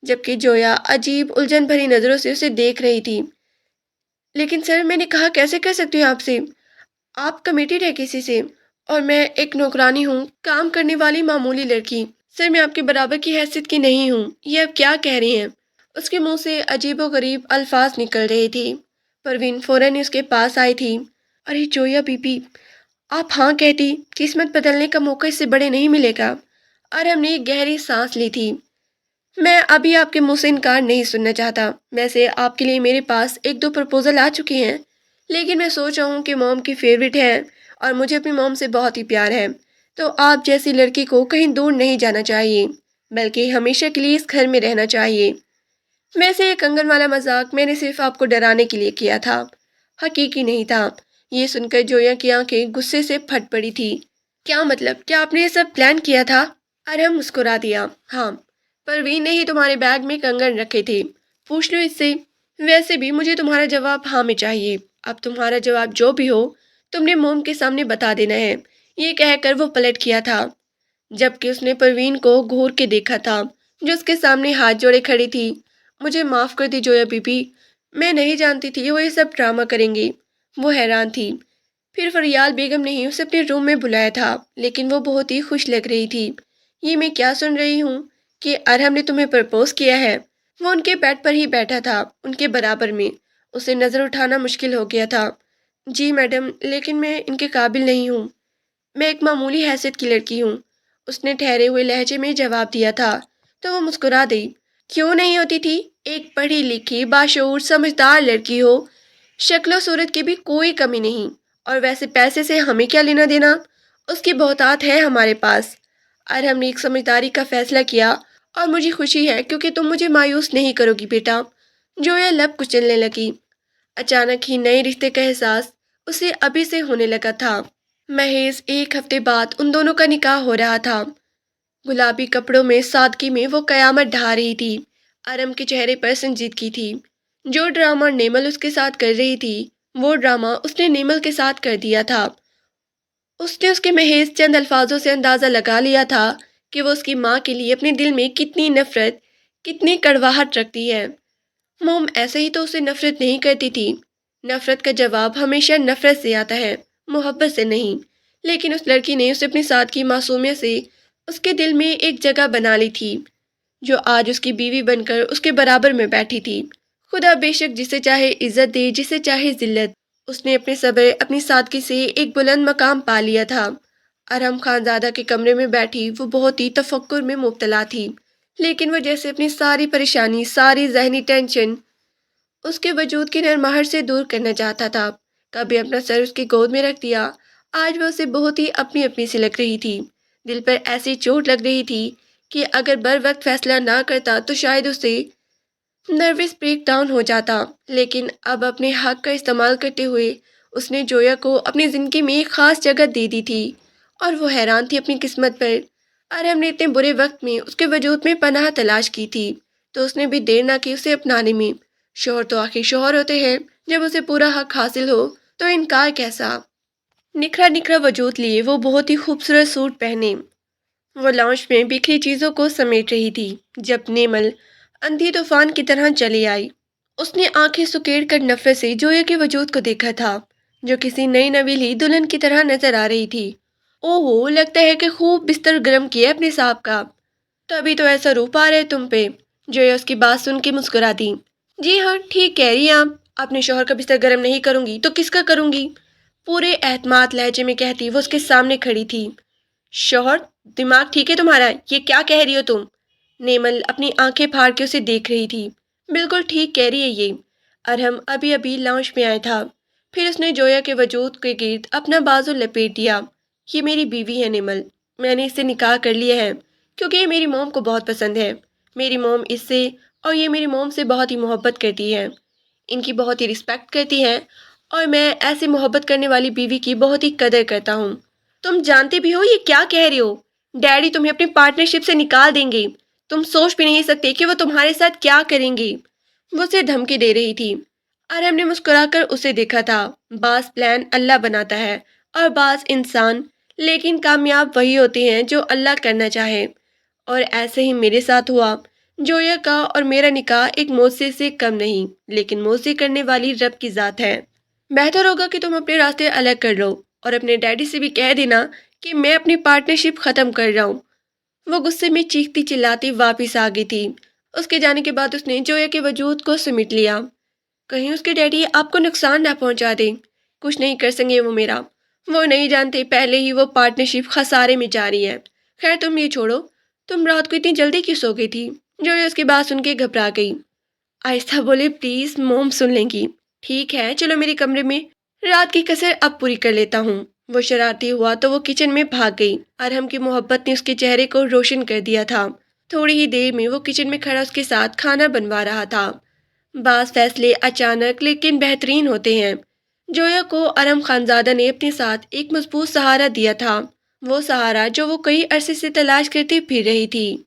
جبکہ جویا عجیب الجھن بھری نظروں سے اسے دیکھ رہی تھی۔ لیکن سر میں نے کہا کیسے کر سکتی ہوں آپ سے؟ آپ کمیٹیڈ ہے کسی سے اور میں ایک نوکرانی ہوں، کام کرنے والی معمولی لڑکی۔ سر میں آپ کے برابر کی حیثیت کی نہیں ہوں، یہ آپ کیا کہہ رہی ہیں؟ اس کے منہ سے عجیب و غریب الفاظ نکل رہے تھے۔ پروین فوراً اس کے پاس آئی تھی۔ ارے جویا بی بی، آپ ہاں کہتی، قسمت بدلنے کا موقع اس سے بڑے نہیں ملے گا۔ ارحم نے ایک گہری سانس لی تھی۔ میں ابھی آپ کے منہ سے انکار نہیں سننا چاہتا، ویسے آپ کے لیے میرے پاس ایک دو پرپوزل آ چکی ہیں، لیکن میں سوچ رہا ہوں کہ موم کی فیوریٹ ہے اور مجھے اپنی موم سے بہت ہی پیار ہے، تو آپ جیسی لڑکی کو کہیں دور نہیں جانا چاہیے، بلکہ ہمیشہ کے لیے اس گھر میں رہنا چاہیے۔ ویسے یہ کنگن والا مذاق میں نے صرف آپ کو ڈرانے کے لیے کیا تھا، حقیقی نہیں تھا۔ یہ سن کر جویا کی آنکھیں غصے سے پھٹ پڑی تھی۔ کیا مطلب؟ کیا آپ نے یہ سب پلان کیا تھا؟ ارحم مسکرا دیا۔ ہاں، پروین نے ہی تمہارے بیگ میں کنگن رکھے تھے، پوچھ لو اس سے۔ ویسے بھی مجھے تمہارا جواب ہاں میں چاہیے، اب تمہارا جواب جو بھی ہو تم نے موم کے سامنے بتا دینا ہے۔ یہ کہہ کر وہ پلٹ گیا تھا، جبکہ اس نے پروین کو گھور کے دیکھا تھا جو اس کے سامنے ہاتھ جوڑے کھڑی تھی۔ مجھے معاف کر دی جویا بی بی، میں نہیں جانتی تھی وہ یہ سب ڈرامہ کریں گی۔ وہ حیران تھی۔ پھر فریال بیگم نے ہی اسے اپنے روم میں بلایا تھا، لیکن وہ بہت ہی خوش لگ رہی تھی۔ یہ میں کیا سن رہی ہوں کہ ارحم نے تمہیں پرپوز کیا ہے؟ وہ ان کے بیڈ پر ہی بیٹھا تھا، ان کے برابر میں، اسے نظر اٹھانا مشکل ہو گیا تھا۔ جی میڈم، لیکن میں ان کے قابل نہیں ہوں، میں ایک معمولی حیثیت کی لڑکی ہوں، اس نے ٹھہرے ہوئے لہجے میں جواب دیا تھا۔ تو وہ مسکرا دی۔ کیوں نہیں ہوتی تھی؟ ایک پڑھی لکھی باشعور سمجھدار لڑکی ہو، شکل و صورت کی بھی کوئی کمی نہیں، اور ویسے پیسے سے ہمیں کیا لینا دینا، اس کی بہتات ہے ہمارے پاس۔ ارحم نے ایک سمجھداری کا فیصلہ کیا، اور مجھے خوشی ہے کیونکہ تم مجھے مایوس نہیں کرو گی بیٹا۔ جویا لب کچلنے لگی۔ اچانک ہی نئے رشتے کا احساس اسے ابھی سے ہونے لگا تھا۔ محض ایک ہفتے بعد ان دونوں کا نکاح ہو رہا تھا۔ گلابی کپڑوں میں سادگی میں وہ قیامت ڈھا رہی تھی۔ ارحم کے چہرے پر سنجیدگی تھی۔ جو ڈرامہ نیمل اس کے ساتھ کر رہی تھی، وہ ڈرامہ اس نے نیمل کے ساتھ کر دیا تھا۔ اس نے اس کے محض چند الفاظوں سے اندازہ لگا لیا تھا کہ وہ اس کی ماں کے لیے اپنے دل میں کتنی نفرت، کتنی کڑواہٹ رکھتی ہے۔ موم ایسے ہی تو اسے نفرت نہیں کرتی تھی۔ نفرت کا جواب ہمیشہ نفرت سے آتا ہے، محبت سے نہیں۔ لیکن اس لڑکی نے اسے اپنی سادگی معصومیت سے اس کے دل میں ایک جگہ بنا لی تھی، جو آج اس کی بیوی بن کر اس کے برابر میں بیٹھی تھی۔ خدا بے شک جسے چاہے عزت دے، جسے چاہے ذلت۔ اس نے اپنے صبر، اپنی سادگی سے ایک بلند مقام پا لیا تھا۔ ارحم خانزادہ کے کمرے میں بیٹھی وہ بہت ہی تفکر میں مبتلا تھی، لیکن وہ جیسے اپنی ساری پریشانی، ساری ذہنی ٹینشن اس کے وجود کی نرماہٹ سے دور کرنا چاہتا تھا۔ کبھی اپنا سر اس کی گود میں رکھ دیا، آج وہ اسے بہت ہی اپنی اپنی سی لگ رہی تھی۔ دل پر ایسی چوٹ لگ رہی تھی کہ اگر بر وقت فیصلہ نہ کرتا تو شاید اسے نروس بریک ڈاؤن ہو جاتا۔ لیکن اب اپنے حق کا استعمال کرتے ہوئے اس نے جویا کو اپنی زندگی میں ایک خاص جگہ دے دی تھی، اور وہ حیران تھی اپنی قسمت پر۔ ارحم نے اتنے برے وقت میں اس کے وجود میں پناہ تلاش کی تھی تو اس نے بھی دیر نہ کی اسے اپنانے میں۔ شوہر تو آخر شوہر ہوتے ہیں، جب اسے پورا حق حاصل ہو تو انکار کیسا۔ نکھرا نکھرا وجود لیے وہ بہت ہی خوبصورت سوٹ پہنے وہ لاؤنج میں بکھری چیزوں کو سمیٹ رہی تھی جب نیمل اندھی طوفان کی طرح چلی آئی۔ اس نے آنکھیں سکیڑ کر نفرت سے جویا کے وجود کو دیکھا تھا جو کسی نئی نویلی دلہن کی طرح نظر آ رہی تھی۔ اوہو، لگتا ہے کہ خوب بستر گرم کیا اپنے صاحب کا، تبھی تو ایسا روپ آ رہا ہے تم پہ۔ جویا اس کی بات سن کے مسکرا دی۔ جی ہاں، ٹھیک کہہ رہی ہیں آپ، اپنے شوہر کا بستر گرم نہیں کروں گی تو کس کا کروں گی؟ پورے اعتماد لہجے میں کہتی وہ اس کے سامنے کھڑی تھی۔ شوہر، دماغ ٹھیک ہے تمہارا؟ یہ کیا کہہ رہی ہو تم؟ نیمل اپنی آنکھیں پھاڑ کے اسے دیکھ رہی تھی۔ بالکل ٹھیک کہہ رہی ہے یہ۔ ارحم ابھی ابھی لاؤنج میں آیا تھا، پھر اس نے جویا کے وجود کے گرد اپنا بازو لپیٹ دیا۔ یہ میری بیوی ہے نیمل، میں نے اس سے نکاح کر لیا ہے کیونکہ یہ میری موم کو بہت پسند ہے۔ میری موم اس سے اور یہ میری موم سے بہت ہی محبت کرتی ہے، ان کی بہت ہی رسپیکٹ کرتی ہے اور میں ایسے محبت کرنے والی بیوی کی بہت ہی قدر کرتا ہوں۔ تم جانتے بھی ہو یہ کیا کہہ رہے ہو؟ ڈیڈی تمہیں اپنی پارٹنرشپ سے نکال دیں گے، تم سوچ بھی نہیں سکتے کہ وہ تمہارے ساتھ کیا کریں گے۔ وہ اسے دھمکی دے رہی تھی۔ ارحم نے مسکرا کر اسے دیکھا تھا۔ بعض پلان اللہ بناتا ہے اور بعض انسان، لیکن کامیاب وہی ہوتے ہیں جو اللہ کرنا چاہے، اور ایسے ہی میرے ساتھ ہوا۔ جویا کا اور میرا نکاح ایک موزے سے کم نہیں، لیکن موزے کرنے والی رب کی ذات ہے۔ بہتر ہوگا کہ تم اپنے راستے الگ کر لو اور اپنے ڈیڈی سے بھی کہہ دینا کہ میں اپنی پارٹنرشپ ختم کر رہا ہوں۔ وہ غصے میں چیختی چلاتی واپس آ گئی تھی۔ اس کے جانے کے بعد اس نے جویا کے وجود کو سمیٹ لیا۔ کہیں اس کے ڈیڈی آپ کو نقصان نہ پہنچا دیں، کچھ نہیں کر سکیں وہ میرا، وہ نہیں جانتے پہلے ہی وہ پارٹنرشپ خسارے میں جا رہی ہے۔ خیر تم یہ چھوڑو، تم رات کو اتنی جلدی کیوں سو گئی تھی؟ جویا اس کی بات سن کے گھبرا گئی۔ آہستہ بولے، پلیز موم سن لیں گی۔ ٹھیک ہے چلو میرے کمرے میں، رات کی کسر اب پوری کر لیتا ہوں۔ وہ شرارتی ہوا تو وہ کچن میں بھاگ گئی۔ ارحم کی محبت نے اس کے چہرے کو روشن کر دیا تھا۔ تھوڑی ہی دیر میں وہ کچن میں کھڑا اس کے ساتھ کھانا بنوا رہا تھا۔ بعض فیصلے اچانک لیکن بہترین ہوتے ہیں۔ جویا کو ارحم خانزادہ نے اپنے ساتھ ایک مضبوط سہارا دیا تھا، وہ سہارا جو وہ کئی عرصے سے تلاش کرتی پھر رہی تھی۔